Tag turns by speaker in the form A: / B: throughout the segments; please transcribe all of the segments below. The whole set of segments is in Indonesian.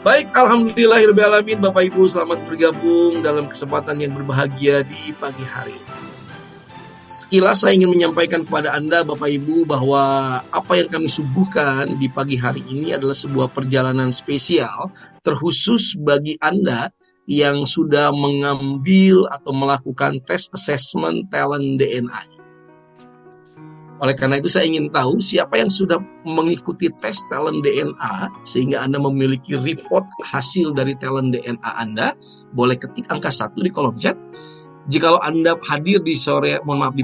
A: Baik, alhamdulillahirrahmanirrahim. Bapak Ibu selamat bergabung dalam kesempatan yang berbahagia di pagi hari. Sekilas saya ingin menyampaikan kepada Anda Bapak Ibu bahwa apa yang kami suguhkan di pagi hari ini adalah sebuah perjalanan spesial terkhusus bagi Anda yang sudah mengambil atau melakukan tes assessment talent DNA. Oleh karena itu saya ingin tahu siapa yang sudah mengikuti tes talent DNA sehingga Anda memiliki report hasil dari talent DNA Anda. Boleh ketik angka 1 di kolom chat. Jikalau Anda hadir di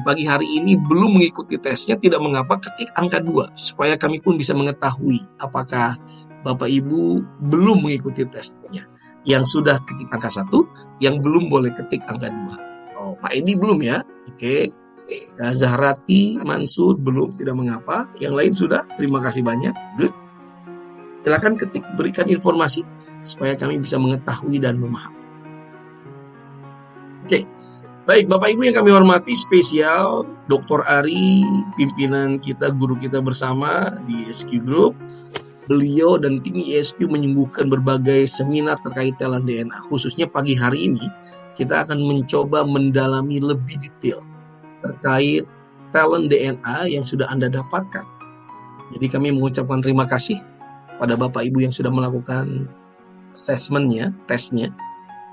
A: pagi hari ini belum mengikuti tesnya, tidak mengapa, ketik angka 2 supaya kami pun bisa mengetahui apakah Bapak Ibu belum mengikuti tesnya. Yang sudah ketik angka 1, yang belum boleh ketik angka 2. Oh, Pak Edi belum ya? Oke. Zahrati, Mansur belum, tidak mengapa. Yang lain sudah, terima kasih banyak. Good. Silakan ketik, berikan informasi supaya kami bisa mengetahui dan memahami. Oke. Baik, Bapak Ibu yang kami hormati, spesial Dr. Ari, pimpinan kita, guru kita bersama di ESQ Group. Beliau dan tim ESQ menyuguhkan berbagai seminar terkait talent DNA. Khususnya pagi hari ini, kita akan mencoba mendalami lebih detail terkait talent DNA yang sudah Anda dapatkan. Jadi kami mengucapkan terima kasih pada Bapak Ibu yang sudah melakukan assessment-nya, tesnya,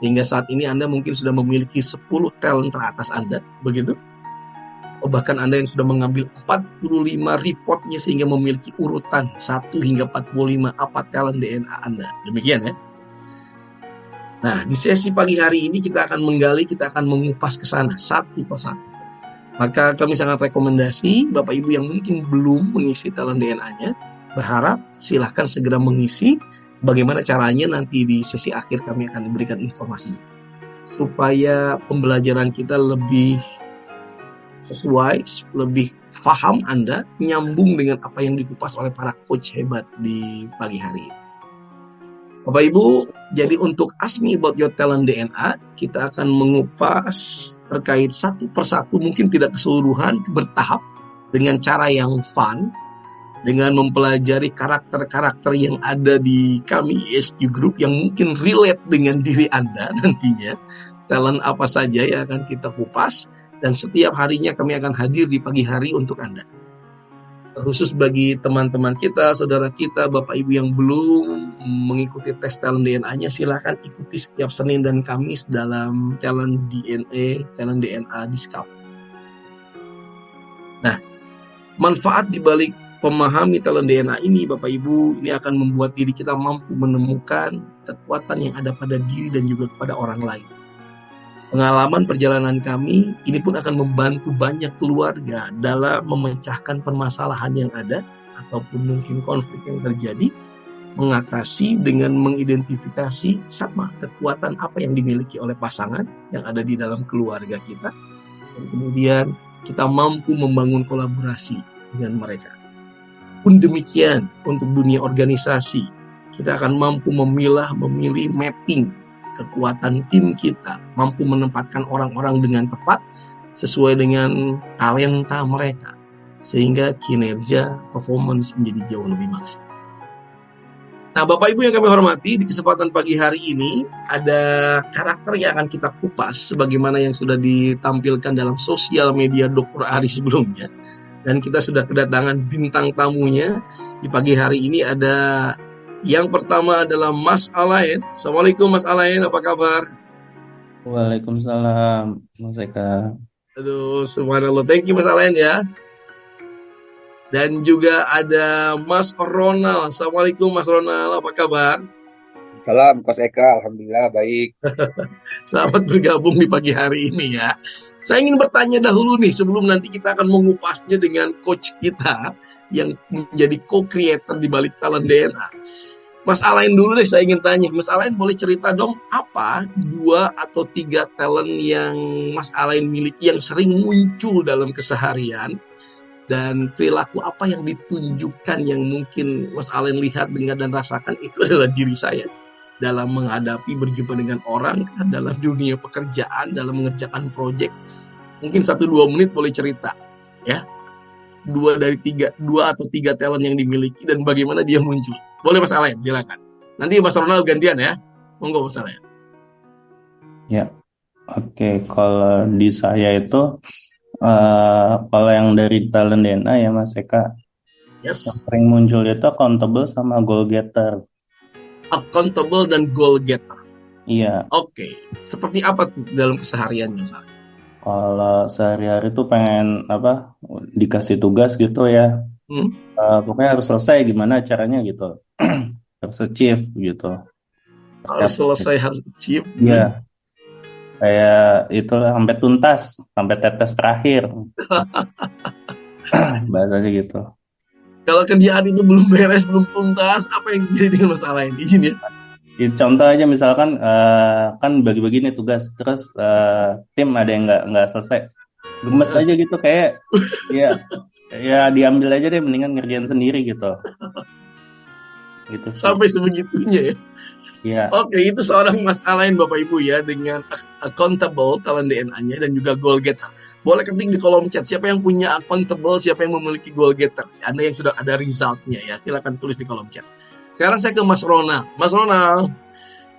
A: sehingga saat ini Anda mungkin sudah memiliki 10 talent teratas Anda, begitu? Bahkan Anda yang sudah mengambil 45 reportnya sehingga memiliki urutan 1 hingga 45 apa talent DNA Anda. Demikian ya. Nah, di sesi pagi hari ini kita akan menggali, kita akan mengupas ke sana satu persatu. Maka kami sangat rekomendasi Bapak Ibu yang mungkin belum mengisi talent DNA-nya, berharap silahkan segera mengisi. Bagaimana caranya nanti di sesi akhir kami akan memberikan informasinya. Supaya pembelajaran kita lebih sesuai, lebih paham Anda, nyambung dengan apa yang dikupas oleh para coach hebat di pagi hari ini. Bapak Ibu, jadi untuk Ask Me About Your Talent DNA, kita akan mengupas terkait satu persatu, mungkin tidak keseluruhan, bertahap, dengan cara yang fun, dengan mempelajari karakter-karakter yang ada di kami ESQ Group yang mungkin relate dengan diri Anda nantinya. Talent apa saja yang akan kita kupas, dan setiap harinya kami akan hadir di pagi hari untuk Anda. Khusus bagi teman-teman kita, saudara kita, Bapak Ibu yang belum mengikuti tes talent DNA-nya, silahkan ikuti setiap Senin dan Kamis dalam talent DNA Discover. Nah, manfaat dibalik memahami talent DNA ini, Bapak Ibu, ini akan membuat diri kita mampu menemukan kekuatan yang ada pada diri dan juga kepada orang lain. Pengalaman perjalanan kami ini pun akan membantu banyak keluarga dalam memecahkan permasalahan yang ada ataupun mungkin konflik yang terjadi, mengatasi dengan mengidentifikasi sama kekuatan apa yang dimiliki oleh pasangan yang ada di dalam keluarga kita, dan kemudian kita mampu membangun kolaborasi dengan mereka. Pun demikian untuk dunia organisasi, kita akan mampu memilih mapping kekuatan tim kita, mampu menempatkan orang-orang dengan tepat sesuai dengan talenta mereka, sehingga kinerja performance menjadi jauh lebih maksimal. Nah, Bapak Ibu yang kami hormati, di kesempatan pagi hari ini ada karakter yang akan kita kupas sebagaimana yang sudah ditampilkan dalam sosial media Dr. Ari sebelumnya, dan kita sudah kedatangan bintang tamunya di pagi hari ini. Ada yang pertama adalah Mas Alain. Assalamualaikum Mas Alain, apa kabar?
B: Waalaikumsalam, Mas Eka.
A: Aduh, subhanallah. Thank you Mas Alain ya. Dan juga ada Mas Ronald. Assalamualaikum Mas Ronald, apa kabar?
C: Salam, Coach Eka. Alhamdulillah baik.
A: Selamat bergabung di pagi hari ini ya. Saya ingin bertanya dahulu nih, sebelum nanti kita akan mengupasnya dengan coach kita yang menjadi co-creator di balik talent DNA. Mas Alain dulu deh, saya ingin tanya. Mas Alain boleh cerita dong, apa 2 atau 3 talent yang Mas Alain miliki yang sering muncul dalam keseharian, dan perilaku apa yang ditunjukkan yang mungkin Mas Alain lihat, dengar, dan rasakan itu adalah diri saya dalam menghadapi, berjumpa dengan orang, dalam dunia pekerjaan, dalam mengerjakan proyek. Mungkin 1-2 menit boleh cerita ya. 2 atau 3 talent yang dimiliki dan bagaimana dia muncul. Boleh Mas Alain, silakan. Nanti Mas Ronald gantian ya. Monggo Mas Alain.
B: Ya, oke. Kalau di saya itu, kalau yang dari talent DNA ya Mas Eka, yang
A: Yes.
B: sering muncul itu accountable sama goal getter.
A: Accountable dan goal getter.
B: Iya,
A: Oke. Seperti apa tuh dalam kesehariannya Mas Alain?
B: kalau sehari-hari tuh pengen dikasih tugas gitu ya, pokoknya harus selesai gimana caranya gitu, harus achieve gitu,
A: Harus
B: tercapai.
A: selesai, harus achieve.
B: Iya, kayak itulah sampai tuntas, sampai tetes terakhir, bahasanya gitu.
A: Kalau kerjaan itu belum beres, belum tuntas, apa yang terjadi dengan Mas Alain? Izin ya.
B: Contoh aja misalkan kan bagi-bagi nih tugas, terus tim ada yang nggak selesai, gemes aja gitu kayak ya diambil aja deh, mendingan ngerjain sendiri gitu sih.
A: Sampai sebegitunya ya.
B: Iya.
A: Oke, itu seorang Mas Alain Bapak Ibu ya, dengan accountable talent DNA-nya dan juga goal getter. Boleh ketik di kolom chat siapa yang punya accountable, siapa yang memiliki goal getter. Anda yang sudah ada resultnya ya, silakan tulis di kolom chat. Sekarang saya ke Mas Ronald. Mas Ronald,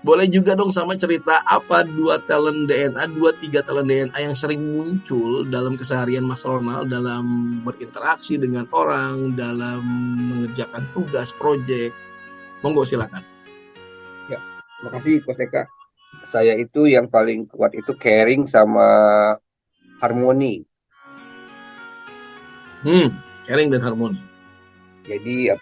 A: boleh juga dong sama cerita apa 2 talent DNA, 2-3 talent DNA yang sering muncul dalam keseharian Mas Ronald dalam berinteraksi dengan orang, dalam mengerjakan tugas, proyek. Monggo silakan.
C: Ya, terima kasih Coach Eka. Saya itu yang paling kuat itu caring sama harmoni.
A: Caring dan harmoni.
C: Jadi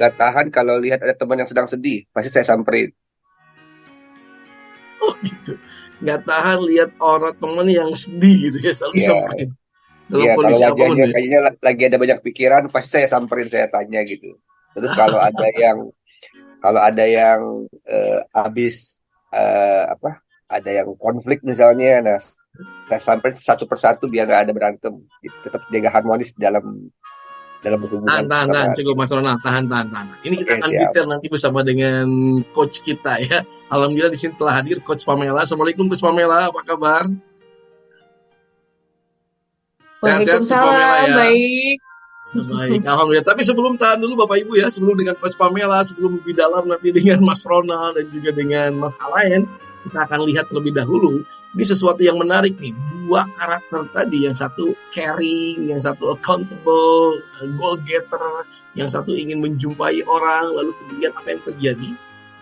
C: nggak tahan kalau lihat ada teman yang sedang sedih, pasti saya samperin.
A: Oh gitu. Nggak tahan lihat orang teman yang sedih gitu ya, selalu samperin. Dalam kondisi
C: kalau
A: apapun
C: wajahnya
A: ya.
C: kayaknya lagi ada banyak pikiran, pasti saya samperin, saya tanya gitu. Terus kalau ada yang habis ada yang konflik misalnya, nah saya samperin satu persatu biar nggak ada berantem, gitu. Tetap jaga harmonis dalam hubungan.
A: Tahan, cukup Mas Ronald, tahan. Ini kita akan detail nanti bersama dengan coach kita ya. Alhamdulillah di sini telah hadir Coach Pamela. Assalamualaikum Coach Pamela, apa kabar?
D: Waalaikumsalam, baik.
A: Baik, alhamdulillah. Tapi sebelum tahan dulu Bapak Ibu ya, sebelum dengan Coach Pamela, sebelum lebih dalam nanti dengan Mas Ronald dan juga dengan Mas Alain, kita akan lihat terlebih dahulu ini sesuatu yang menarik nih. 2 karakter tadi, yang satu caring, yang satu accountable, goal getter, yang satu ingin menjumpai orang, lalu kemudian apa yang terjadi?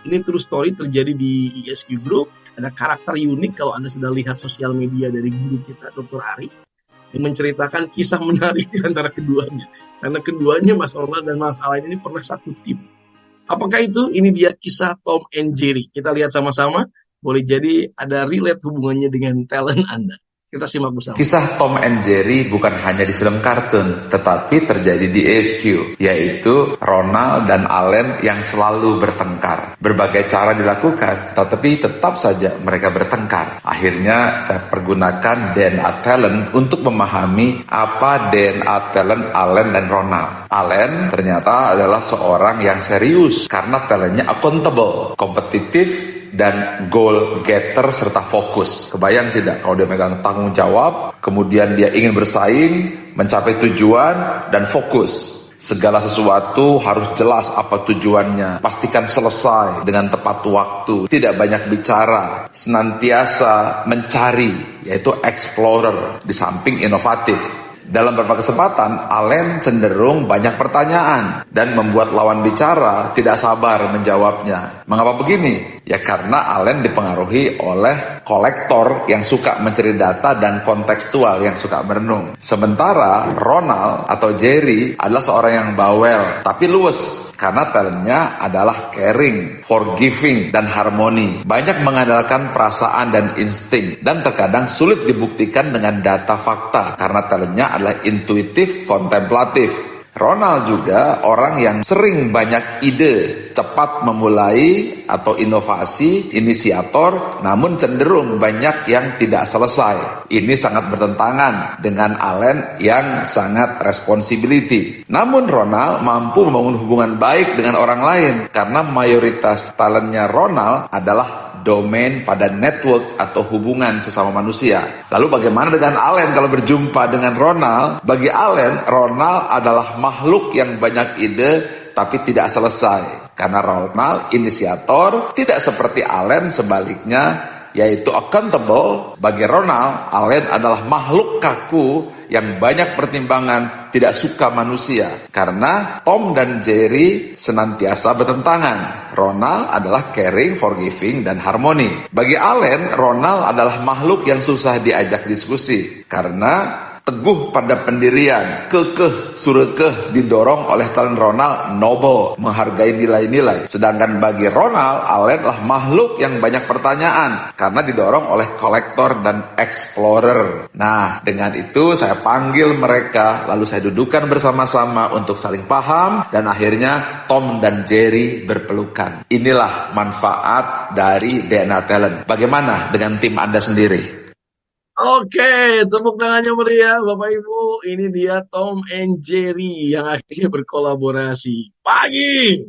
A: Ini true story terjadi di ESQ Group. Ada karakter unik kalau Anda sudah lihat sosial media dari guru kita, Dr. Ari, yang menceritakan kisah menarik di antara keduanya. Karena keduanya, Mas Ronald dan Mas Alain ini pernah satu tim. Apakah itu? Ini dia kisah Tom and Jerry. Kita lihat sama-sama. Boleh jadi ada relate hubungannya dengan talent Anda. Kita simak bersama.
E: Kisah Tom and Jerry bukan hanya di film kartun, tetapi terjadi di ESQ, yaitu Ronald dan Allen yang selalu bertengkar. Berbagai cara dilakukan, tetapi tetap saja mereka bertengkar. Akhirnya saya pergunakan DNA talent untuk memahami apa DNA talent Allen dan Ronald. Allen ternyata adalah seorang yang serius karena talentnya accountable, kompetitif, dan goal getter serta fokus. Kebayang tidak kalau dia megang tanggung jawab, kemudian dia ingin bersaing, mencapai tujuan, dan fokus. Segala sesuatu harus jelas apa tujuannya. Pastikan selesai dengan tepat waktu. Tidak banyak bicara, senantiasa mencari, yaitu explorer, di samping inovatif. Dalam beberapa kesempatan, Allen cenderung banyak pertanyaan dan membuat lawan bicara tidak sabar menjawabnya. Mengapa begini? Ya karena Allen dipengaruhi oleh kolektor yang suka mencari data dan kontekstual yang suka merenung. Sementara Ronald atau Jerry adalah seorang yang bawel tapi luwes karena talentnya adalah caring, forgiving, dan harmoni. Banyak mengandalkan perasaan dan insting dan terkadang sulit dibuktikan dengan data fakta karena talentnya adalah intuitif, kontemplatif. Ronald juga orang yang sering banyak ide, cepat memulai atau inovasi, inisiator, namun cenderung banyak yang tidak selesai. Ini sangat bertentangan dengan Allen yang sangat responsibility. Namun Ronald mampu membangun hubungan baik dengan orang lain karena mayoritas talentnya Ronald adalah domain pada network atau hubungan sesama manusia. Lalu bagaimana dengan Allen kalau berjumpa dengan Ronald? Bagi Allen, Ronald adalah makhluk yang banyak ide, tapi tidak selesai. Karena Ronald inisiator, tidak seperti Allen sebaliknya, yaitu accountable. Bagi Ronald, Allen adalah makhluk kaku yang banyak pertimbangan, tidak suka manusia. Karena Tom dan Jerry senantiasa bertentangan. Ronald adalah caring, forgiving, dan harmoni. Bagi Allen, Ronald adalah makhluk yang susah diajak diskusi. Karena teguh pada pendirian, kekeh, surekeh, didorong oleh talent Ronald noble, menghargai nilai-nilai. Sedangkan bagi Ronald, Allen adalah makhluk yang banyak pertanyaan, karena didorong oleh kolektor dan explorer. Nah, dengan itu saya panggil mereka, lalu saya dudukkan bersama-sama untuk saling paham, dan akhirnya Tom dan Jerry berpelukan. Inilah manfaat dari DNA Talent. Bagaimana dengan tim Anda sendiri?
A: Oke, tepuk tangannya meriah Bapak Ibu. Ini dia Tom and Jerry yang akhirnya berkolaborasi. Pagi.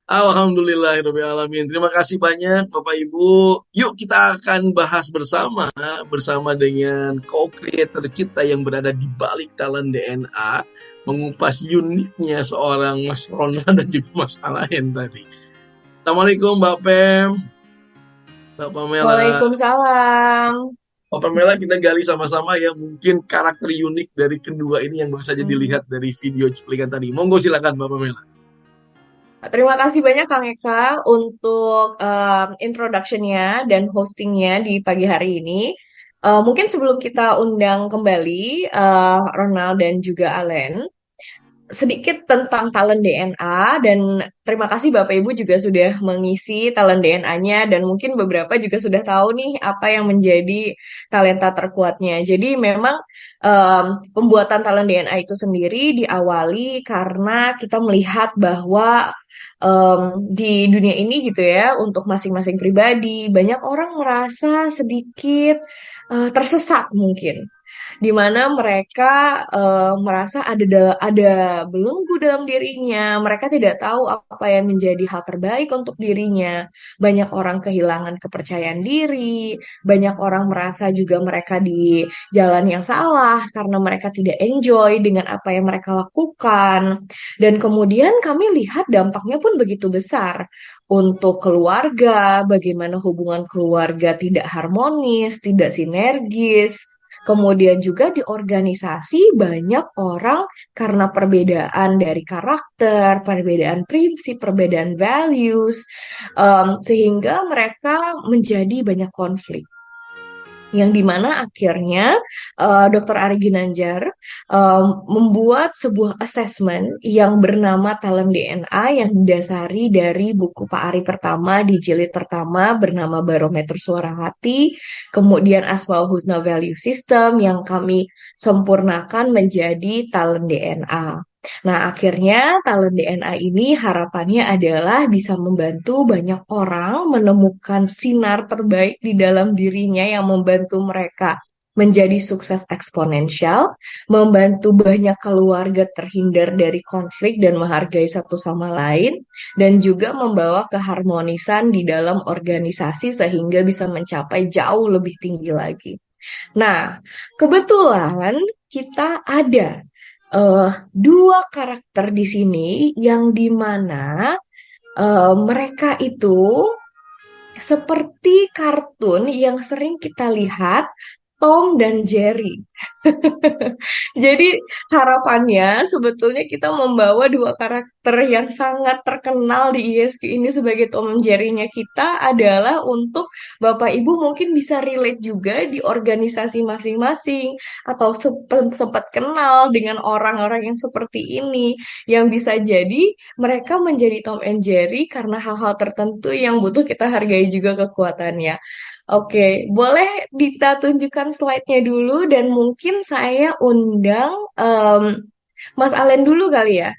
A: Alhamdulillahirrahmanirrahim. Terima kasih banyak Bapak Ibu. Yuk kita akan bahas bersama dengan co-creator kita yang berada di balik Talent DNA, mengupas uniknya seorang Mas Ronald dan juga Mas Alain tadi. Assalamualaikum Mbak Pem, Mbak Pamela.
D: Waalaikumsalam.
A: Mbak Pamela, kita gali sama-sama ya mungkin karakter unik dari kedua ini yang baru saja dilihat dari video cuplikan tadi. Monggo silakan Mbak Pamela.
D: Terima kasih banyak Kang Eka untuk introduction-nya dan hosting-nya di pagi hari ini. Mungkin sebelum kita undang kembali Ronald dan juga Allen, sedikit tentang Talent DNA, dan terima kasih Bapak Ibu juga sudah mengisi Talent DNA-nya, dan mungkin beberapa juga sudah tahu nih apa yang menjadi talenta terkuatnya. Jadi memang pembuatan Talent DNA itu sendiri diawali karena kita melihat bahwa di dunia ini gitu ya, untuk masing-masing pribadi banyak orang merasa sedikit tersesat mungkin, di mana mereka merasa ada belenggu dalam dirinya, mereka tidak tahu apa yang menjadi hal terbaik untuk dirinya. Banyak orang kehilangan kepercayaan diri, banyak orang merasa juga mereka di jalan yang salah karena mereka tidak enjoy dengan apa yang mereka lakukan. Dan kemudian kami lihat dampaknya pun begitu besar untuk keluarga, bagaimana hubungan keluarga tidak harmonis, tidak sinergis. Kemudian juga di organisasi banyak orang karena perbedaan dari karakter, perbedaan prinsip, perbedaan values, sehingga mereka menjadi banyak konflik. Yang dimana akhirnya Dr. Ari Ginanjar membuat sebuah assessment yang bernama Talent DNA yang didasari dari buku Pak Ari pertama di jilid pertama bernama Barometer Suara Hati, kemudian Asmaul Husna Value System yang kami sempurnakan menjadi Talent DNA. Nah, akhirnya Talent DNA ini harapannya adalah bisa membantu banyak orang menemukan sinar terbaik di dalam dirinya yang membantu mereka menjadi sukses eksponensial, membantu banyak keluarga terhindar dari konflik dan menghargai satu sama lain, dan juga membawa keharmonisan di dalam organisasi sehingga bisa mencapai jauh lebih tinggi lagi. Nah, kebetulan kita ada dua karakter di sini yang dimana mereka itu seperti kartun yang sering kita lihat, Tom dan Jerry. Jadi harapannya sebetulnya kita membawa dua karakter yang sangat terkenal di ISQ ini sebagai Tom dan Jerry-nya kita adalah untuk Bapak Ibu mungkin bisa relate juga di organisasi masing-masing atau sempat kenal dengan orang-orang yang seperti ini, yang bisa jadi mereka menjadi Tom and Jerry karena hal-hal tertentu yang butuh kita hargai juga kekuatannya. Oke, boleh kita tunjukkan slide-nya dulu dan mungkin saya undang Mas Allen dulu kali ya.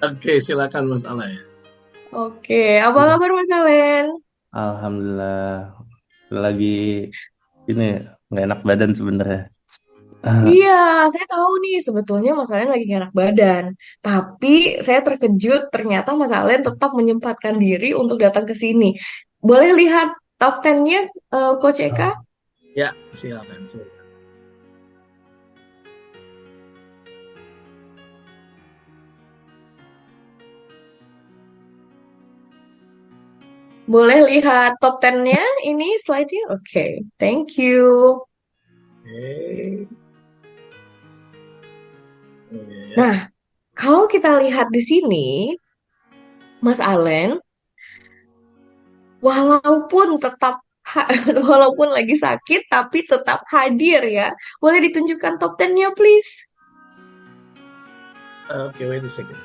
A: Oke, silakan Mas Allen.
D: Oke, apa kabar Mas Allen?
B: Alhamdulillah, lagi ini nggak enak badan sebenarnya.
D: Iya, saya tahu nih sebetulnya Mas Allen lagi gak enak badan. Tapi saya terkejut ternyata Mas Allen tetap menyempatkan diri untuk datang ke sini. Boleh lihat top 10-nya Coach Eka?
A: Ya, silakan.
D: Boleh lihat top 10-nya ini slide-nya? Oke, thank you.
A: Oke.
D: Nah, kalau kita lihat di sini, Mas Allen, walaupun tetap walaupun lagi sakit, tapi tetap hadir ya. Boleh ditunjukkan top 10-nya, please?
A: Oke, wait a second.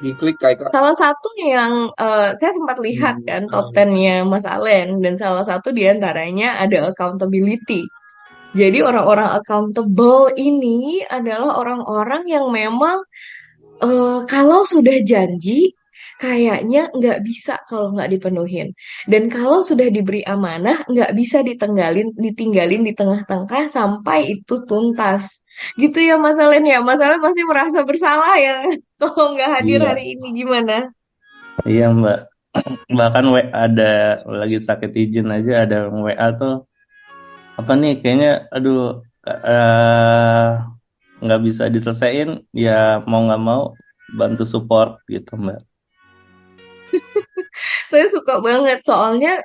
C: Diklik kayak
D: Salah satu yang saya sempat lihat kan top 10-nya Mas Allen, dan salah satu diantaranya ada accountability. Jadi orang-orang accountable ini adalah orang-orang yang memang kalau sudah janji, kayaknya nggak bisa kalau nggak dipenuhin. Dan kalau sudah diberi amanah, nggak bisa ditinggalin di tengah-tengah sampai itu tuntas. Gitu ya Mas Alen ya. Mas Alen pasti merasa bersalah ya kalau nggak hadir
B: Iya,
D: hari ini. Gimana?
B: iya Mbak. Bahkan ada lagi sakit izin aja ada WA tuh apa nih kayaknya aduh nggak bisa diselesaikan ya mau nggak mau bantu support gitu Mbak.
D: Saya suka banget soalnya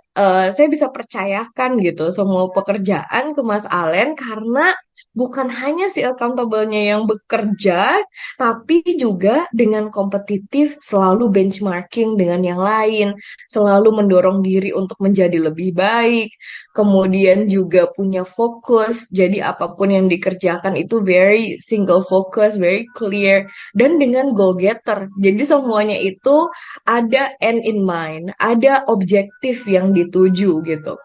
D: saya bisa percayakan gitu semua pekerjaan ke Mas Alen karena bukan hanya si accountable-nya yang bekerja, tapi juga dengan kompetitif selalu benchmarking dengan yang lain, selalu mendorong diri untuk menjadi lebih baik, kemudian juga punya fokus, jadi apapun yang dikerjakan itu very single focus, very clear, dan dengan goal getter. Jadi semuanya itu ada end in mind, ada objektif yang dituju gitu.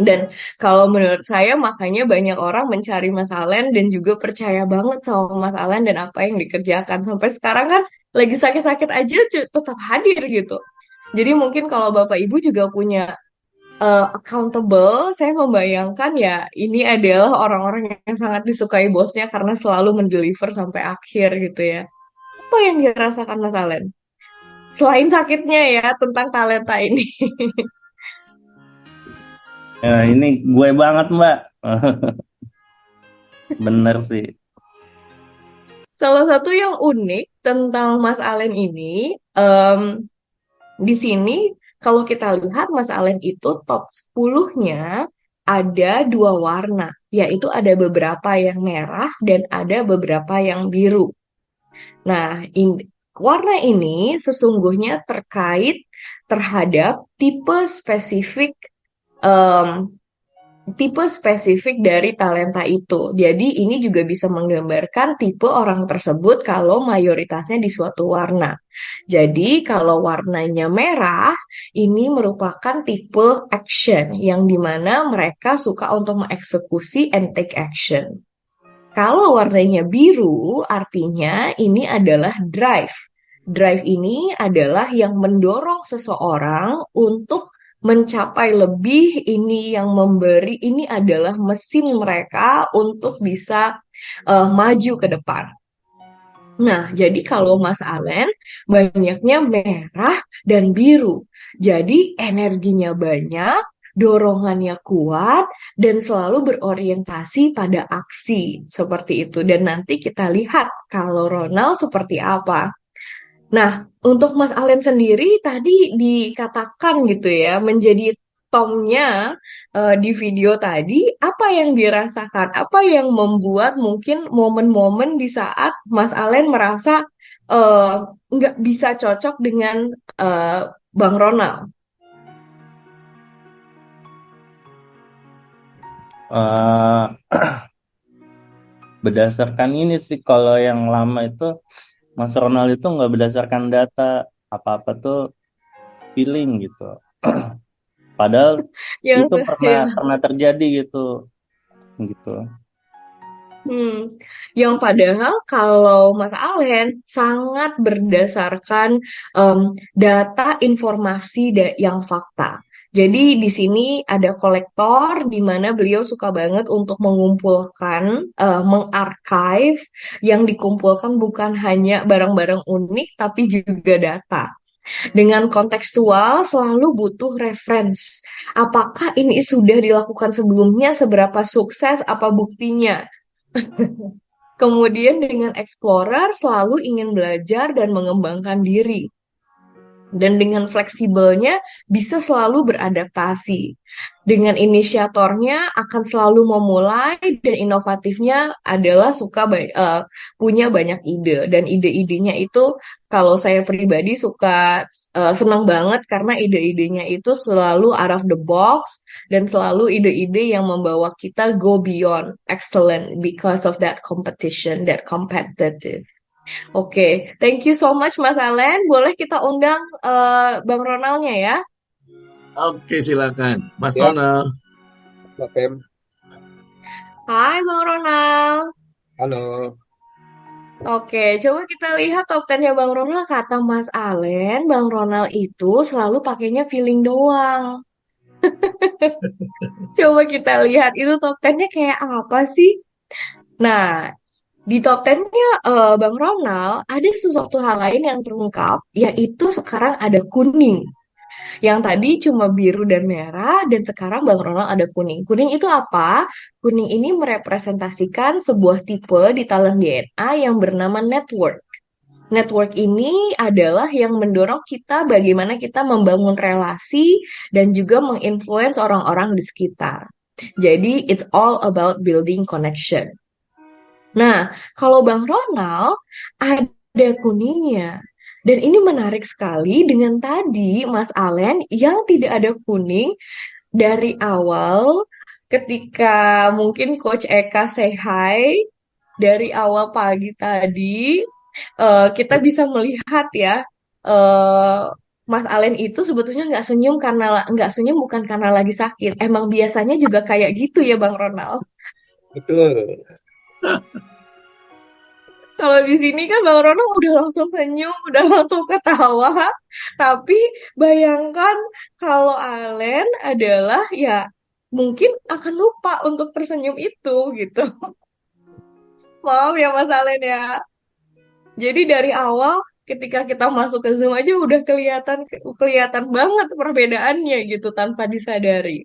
D: Dan kalau menurut saya makanya banyak orang mencari Mas Alen dan juga percaya banget sama Mas Alen dan apa yang dikerjakan. Sampai sekarang kan lagi sakit-sakit aja tetap hadir gitu. Jadi mungkin kalau Bapak Ibu juga punya accountable, saya membayangkan ya ini adalah orang-orang yang sangat disukai bosnya karena selalu mendeliver sampai akhir gitu ya. Apa yang dirasakan Mas Alen? Selain sakitnya ya tentang talenta ini.
B: Ya, ini gue banget Mbak. Bener sih.
D: Salah satu yang unik tentang Mas Alen ini, di sini kalau kita lihat Mas Alen itu top 10-nya ada dua warna, yaitu ada beberapa yang merah dan ada beberapa yang biru. Nah, warna ini sesungguhnya terkait terhadap em, tipe spesifik dari talenta itu. Jadi ini juga bisa menggambarkan tipe orang tersebut kalau mayoritasnya di suatu warna. Jadi kalau warnanya merah, ini merupakan tipe action yang dimana mereka suka untuk mengeksekusi and take action. Kalau warnanya biru, artinya ini adalah drive. Drive ini adalah yang mendorong seseorang untuk mencapai lebih, ini yang memberi, ini adalah mesin mereka untuk bisa maju ke depan. Nah, jadi kalau Mas Alen banyaknya merah dan biru. Jadi energinya banyak, dorongannya kuat, dan selalu berorientasi pada aksi. Seperti itu. Dan nanti kita lihat kalau Ronald seperti apa. Nah, untuk Mas Alen sendiri tadi dikatakan gitu ya, menjadi Tomnya di video tadi, apa yang dirasakan? Apa yang membuat mungkin momen-momen di saat Mas Alen merasa eh, nggak bisa cocok dengan Bang Ronald?
B: Eh, berdasarkan ini sih kalau yang lama itu Mas Ronald itu nggak berdasarkan data apa-apa tuh feeling gitu. Padahal
D: Yang
B: itu
D: ya.
B: pernah terjadi gitu.
D: Yang padahal kalau Mas Alen sangat berdasarkan data informasi yang fakta. Jadi di sini ada kolektor di mana beliau suka banget untuk mengumpulkan, mengarchive yang dikumpulkan bukan hanya barang-barang unik tapi juga data. Dengan kontekstual selalu butuh reference. Apakah ini sudah dilakukan sebelumnya, seberapa sukses, apa buktinya? Kemudian dengan explorer selalu ingin belajar dan mengembangkan diri. Dan dengan fleksibelnya bisa selalu beradaptasi. Dengan inisiatornya akan selalu memulai dan inovatifnya adalah punya banyak ide. Dan ide-idenya itu kalau saya pribadi suka senang banget karena ide-idenya itu selalu out of the box dan selalu ide-ide yang membawa kita go beyond excellent because of that competition, that competitive. Oke, thank you so much Mas Alen. Boleh kita undang Bang Ronaldnya ya?
A: Oke, silakan. Mas
C: Ya,
A: Ronald.
C: Mbak Pem.
D: Hai Bang Ronald.
C: Halo.
D: Oke, coba kita lihat top 10-nya Bang Ronald. Kata Mas Alen, Bang Ronald itu selalu pakainya feeling doang. Coba kita lihat itu top 10-nya kayak apa sih? Nah, di top 10-nya Bang Ronald ada sesuatu hal lain yang terungkap, yaitu sekarang ada kuning. Yang tadi cuma biru dan merah, dan sekarang Bang Ronald ada kuning. Kuning itu apa? Kuning ini merepresentasikan sebuah tipe di talent DNA yang bernama network. Network ini adalah yang mendorong kita bagaimana kita membangun relasi dan juga menginfluence orang-orang di sekitar. Jadi, it's all about building connection. Nah, kalau Bang Ronald ada kuningnya. Dan ini menarik sekali dengan tadi Mas Alen yang tidak ada kuning dari awal ketika mungkin Coach Eka say hi dari awal pagi tadi kita bisa melihat ya Mas Alen itu sebetulnya nggak senyum bukan karena lagi sakit. Emang biasanya juga kayak gitu ya Bang Ronald.
C: Betul.
D: Kalau di sini kan Bang Ronald udah langsung senyum, udah langsung ketawa. Tapi bayangkan kalau Alen adalah ya mungkin akan lupa untuk tersenyum itu gitu. Maaf ya Mas Alen ya. Jadi dari awal ketika kita masuk ke Zoom aja udah kelihatan banget perbedaannya gitu tanpa disadari.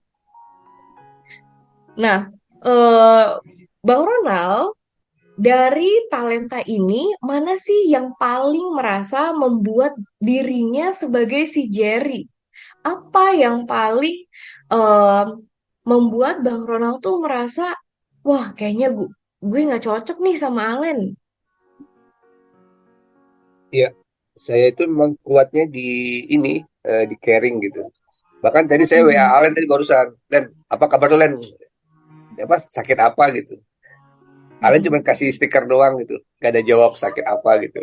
D: Nah, Bang Ronald, dari talenta ini, mana sih yang paling merasa membuat dirinya sebagai si Jerry? Apa yang paling eh, membuat Bang Ronald tuh merasa, wah kayaknya gue nggak cocok nih sama Allen.
C: Ya, saya itu memang kuatnya di ini, di caring gitu. Bahkan tadi saya WA
D: Mhm.
C: Alen tadi barusan, Len, apa kabar lu, Len? Apa sakit apa gitu? Alen cuma kasih stiker doang gitu, gak ada jawab sakit apa gitu.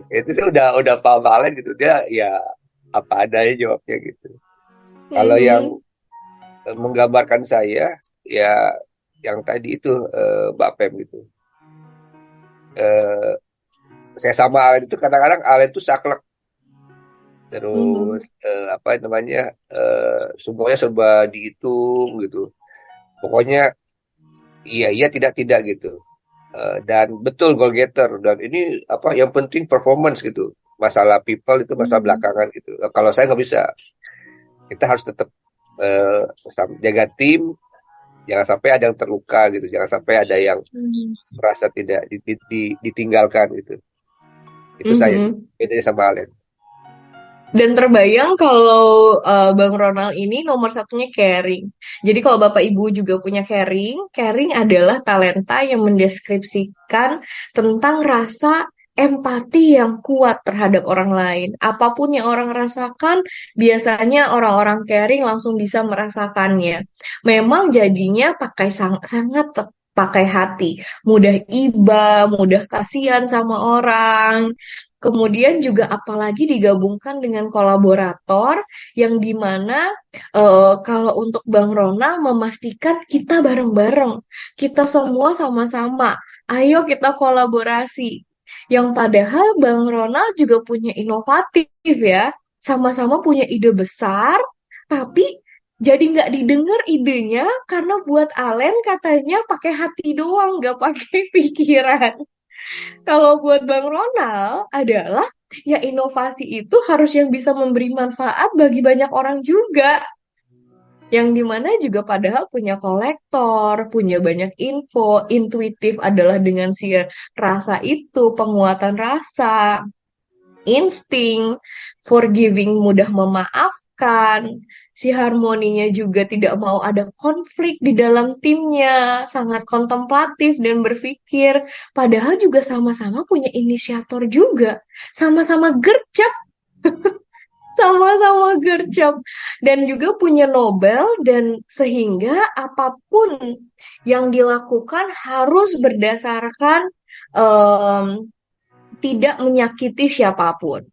C: Itu sih udah paham Alen gitu, dia ya apa adanya jawabnya gitu. Kalau yang
D: Mhm.
C: menggambarkan saya, ya yang tadi itu Mbak Pem gitu. Eh, saya sama Alen itu kadang-kadang Alen itu saklek, terus
D: Mhm.
C: apa namanya, semuanya serba dihitung gitu. Pokoknya iya iya tidak tidak gitu. Dan betul goal getter, dan ini apa yang penting performance gitu. Masalah people itu masalah
D: Mhm.
C: belakangan gitu. Kalau saya nggak bisa, kita harus tetap eh, jaga tim, jangan sampai ada yang terluka gitu, jangan sampai ada yang
D: Mhm.
C: merasa tidak ditinggalkan gitu. Itu saya
D: Mhm.
C: bedanya sama Alen.
D: Dan terbayang kalau Bang Ronald ini nomor satunya caring. Jadi kalau Bapak Ibu juga punya caring, caring adalah talenta yang mendeskripsikan tentang rasa empati yang kuat terhadap orang lain. Apapun yang orang rasakan, biasanya orang-orang caring langsung bisa merasakannya. Memang jadinya sangat pakai hati, mudah iba, mudah kasihan sama orang. Kemudian juga apalagi digabungkan dengan kolaborator yang dimana kalau untuk Bang Ronald memastikan kita bareng-bareng, kita semua sama-sama, ayo kita kolaborasi. Yang padahal Bang Ronald juga punya inovatif ya, sama-sama punya ide besar, tapi jadi nggak didengar idenya karena buat Alen katanya pakai hati doang, nggak pakai pikiran. Kalau buat Bang Ronald adalah ya inovasi itu harus yang bisa memberi manfaat bagi banyak orang juga. Yang dimana juga padahal punya kolektor, punya banyak info, intuitif adalah dengan si rasa itu, penguatan rasa. insting, forgiving, mudah memaafkan. Si harmoninya juga tidak mau ada konflik di dalam timnya, sangat kontemplatif dan berpikir. Padahal juga sama-sama punya inisiator juga, sama-sama gercep, sama-sama gercep, dan juga punya Nobel, dan sehingga apapun yang dilakukan harus berdasarkan tidak menyakiti siapapun,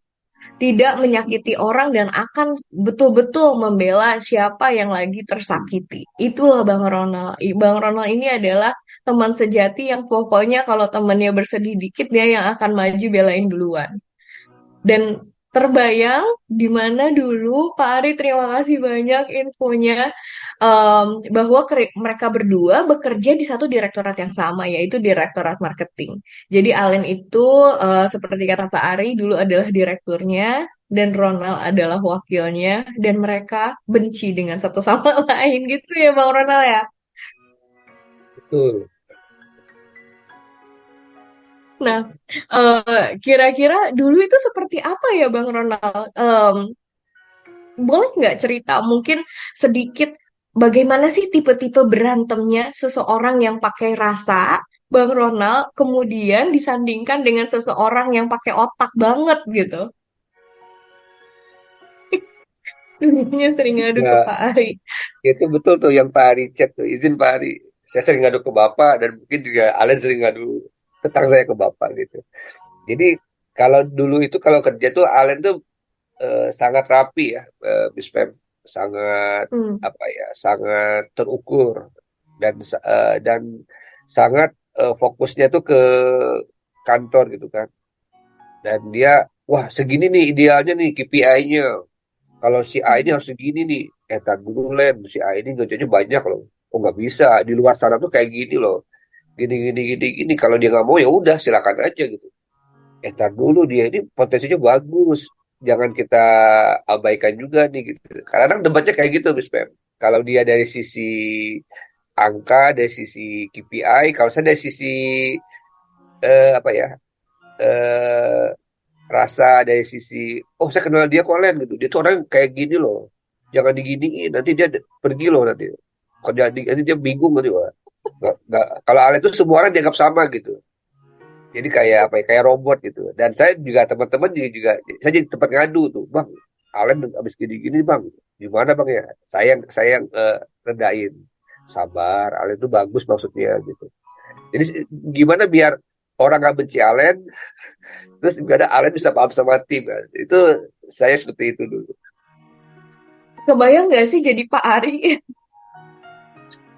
D: tidak menyakiti orang, dan akan betul-betul membela siapa yang lagi tersakiti. Itulah Bang Ronald. Bang Ronald ini adalah teman sejati yang pokoknya kalau temannya bersedih dikit, dia yang akan maju belain duluan. Dan terbayang di mana dulu Pak Ari, terima kasih banyak infonya, bahwa mereka berdua bekerja di satu direktorat yang sama, yaitu Direktorat Marketing. Jadi Allen itu seperti kata Pak Ari dulu adalah direkturnya dan Ronald adalah wakilnya, dan mereka benci dengan satu sama lain gitu ya Bang Ronald ya.
C: Betul.
D: Nah, kira-kira dulu itu seperti apa ya Bang Ronald? Boleh nggak cerita mungkin sedikit bagaimana sih tipe-tipe berantemnya seseorang yang pakai rasa, Bang Ronald, kemudian disandingkan dengan seseorang yang pakai otak banget gitu? Dulunya sering ngadu ke
C: Ya,
D: Pak Ari.
C: itu betul tuh yang Pak Ari chat tuh. Izin Pak Ari, saya sering ngadu ke Bapak dan mungkin juga Alen sering ngadu tentang saya ke Bapak gitu. Jadi kalau dulu itu kalau kerja tuh Alen tuh sangat rapi ya, Bispem, sangat
D: Hmm.
C: apa ya, sangat terukur dan sangat fokusnya tuh ke kantor gitu kan. Dan dia, wah segini nih idealnya nih KPI-nya. Kalau si A ini harus segini nih. Tar dulu Len, si A ini gajinya banyak loh. Oh nggak bisa, di luar sana tuh kayak gini loh. Gini gini gini gini. Kalau dia nggak mau ya udah silakan aja gitu. Tar dulu, dia ini potensinya bagus. Jangan kita abaikan juga nih gitu. Kadang debatnya kayak gitu, Miss Pem. Kalau dia dari sisi angka, dari sisi KPI, kalau saya dari sisi apa ya, eh, rasa, dari sisi, oh saya kenal dia kok Len gitu. Dia tuh orang kayak gini loh. Jangan diginiin, nanti dia pergi loh nanti. Kalau nanti dia bingung gitu. Wah. Kalau Alen itu semua orang dianggap sama gitu. Jadi kayak apa ya, kayak robot gitu. Dan saya juga teman-teman juga saya jadi tempat ngadu tuh, Bang. Alen habis gini-gini Bang. Gimana Bang ya? Saya yang redain. Sabar, Alen itu bagus maksudnya gitu. Jadi gimana biar orang nggak benci Alen, terus juga ada Alen bisa paham sama tim kan. Itu saya seperti itu dulu.
D: Kebayang nggak sih jadi Pak Ari?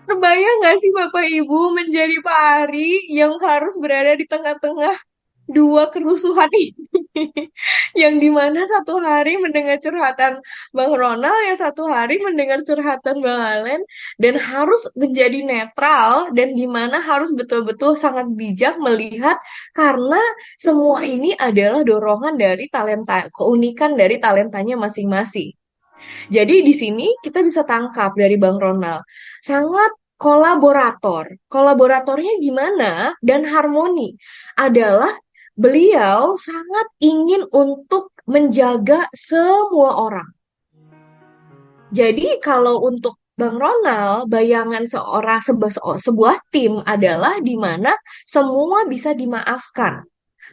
D: Kebayang nggak sih Bapak Ibu menjadi Pak Ari yang harus berada di tengah-tengah dua kerusuhan ini? Yang dimana satu hari mendengar curhatan Bang Ronald, yang satu hari mendengar curhatan Bang Alen, dan harus menjadi netral, dan dimana harus betul-betul sangat bijak melihat, karena semua ini adalah dorongan dari talenta, keunikan dari talentanya masing-masing. Jadi di sini kita bisa tangkap dari Bang Ronald, sangat kolaborator. Kolaboratornya gimana dan harmoni adalah beliau sangat ingin untuk menjaga semua orang. Jadi kalau untuk Bang Ronald, bayangan sebuah tim adalah di mana semua bisa dimaafkan.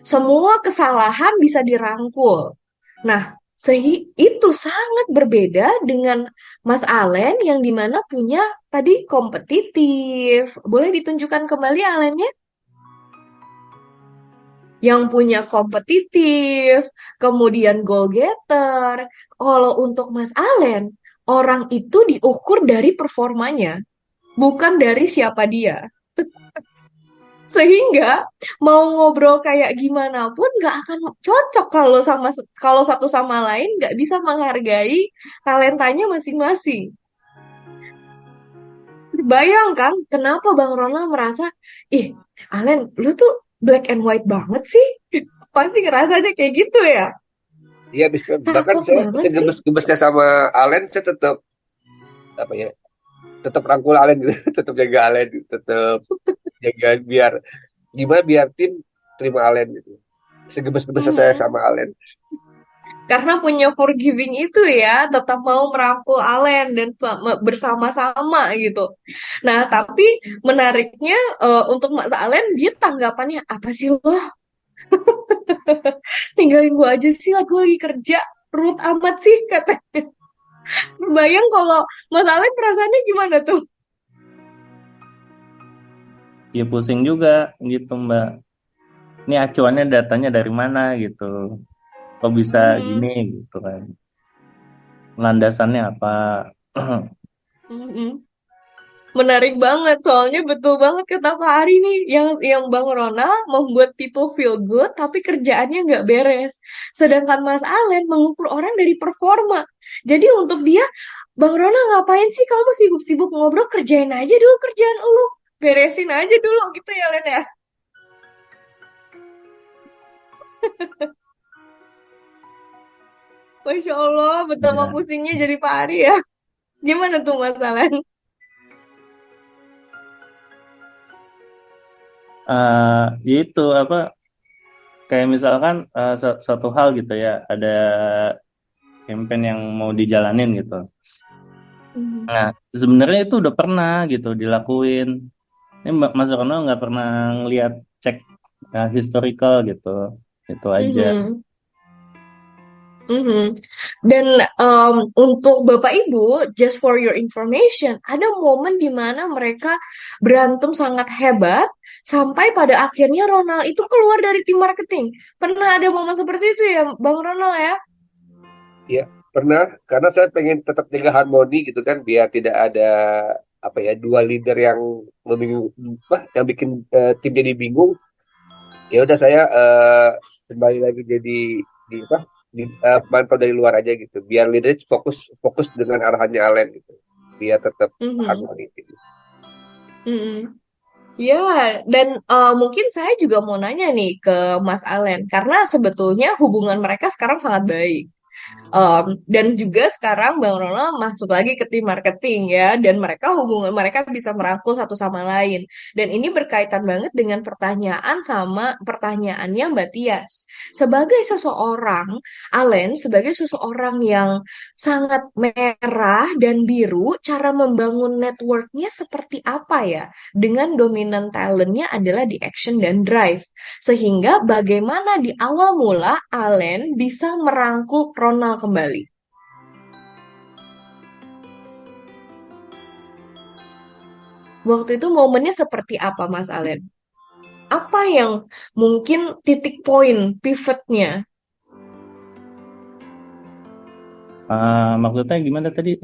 D: Semua kesalahan bisa dirangkul. Nah, itu sangat berbeda dengan Mas Allen yang dimana punya tadi kompetitif. Boleh ditunjukkan kembali Allennya? Yang punya kompetitif, kemudian goal getter. Kalau untuk Mas Allen, orang itu diukur dari performanya, bukan dari siapa dia. Sehingga mau ngobrol kayak gimana pun nggak akan cocok kalau satu sama lain nggak bisa menghargai talentanya masing-masing. Bayangkan kenapa Bang Ronald merasa, ih, Alen, lu tuh black and white banget sih. Pasti ngerasanya kayak gitu ya.
C: Iya, bahkan
D: Cakep
C: saya
D: banget sih.
C: segemes-gemesnya sama Alen, saya tetap apa ya, tetap rangkul Alen gitu, tetap jaga Alen, gitu. Tetap jaga biar gimana biar tim terima Alen gitu. Segemes-gemesnya saya
D: Mhm.
C: sama Alen.
D: karena punya forgiving itu ya, tetap mau merangkul Allen dan bersama-sama gitu. Nah, tapi menariknya untuk Mas Allen, dia tanggapannya apa sih lo? Tinggalin gue aja sih lah, gue lagi kerja. Ruwet amat sih katanya. Bayang kalau Mas Allen perasaannya gimana tuh?
B: Ya pusing juga gitu Mbak. Ini acuannya datanya dari mana gitu. Kok bisa gini gitu kan. Landasannya apa?
D: Menarik banget, soalnya betul banget kata Kak Ari nih, yang Bang Ronald membuat people feel good, tapi kerjaannya nggak beres. Sedangkan Mas Allen mengukur orang dari performa. Jadi untuk dia, Bang Ronald ngapain sih kamu sibuk-sibuk ngobrol, kerjain aja dulu kerjaan lu, beresin aja dulu gitu ya Len ya. Masya Allah, betapa
B: Ya.
D: pusingnya jadi Pak Ari ya. Gimana tuh Mas Allen?
B: Ya itu apa kayak misalkan suatu hal gitu ya, ada campaign yang mau dijalanin gitu. Nah, sebenarnya itu udah pernah gitu dilakuin. Ini Mas Ronald nggak pernah ngeliat cek historical gitu. Itu aja.
D: Dan untuk Bapak Ibu, just for your information, ada momen di mana mereka berantem sangat hebat sampai pada akhirnya Ronald itu keluar dari tim marketing. Pernah ada momen seperti itu ya, Bang Ronald ya?
C: Iya, pernah. Karena saya pengen tetap jaga harmoni gitu kan, biar tidak ada apa ya dua leader yang yang bikin tim jadi bingung. Ya udah saya kembali lagi jadi pemantau dari luar aja gitu, biar leader fokus fokus dengan arahannya Allen gitu, biar tetap harmoni gitu.
D: Ya, dan mungkin saya juga mau nanya nih ke Mas Allen, karena sebetulnya hubungan mereka sekarang sangat baik. Dan juga sekarang Bang Ronald masuk lagi ke tim marketing ya, dan hubungan mereka bisa merangkul satu sama lain. Dan ini berkaitan banget dengan pertanyaannya Mbak Tias. Sebagai seseorang, Allen sebagai seseorang yang sangat merah dan biru, cara membangun networknya seperti apa ya? Dengan dominan talentnya adalah di action dan drive. Sehingga bagaimana di awal mula Allen bisa merangkul Ronald kembali. Waktu itu momennya seperti apa Mas Allen? Apa yang mungkin titik poin pivotnya?
B: Maksudnya gimana tadi?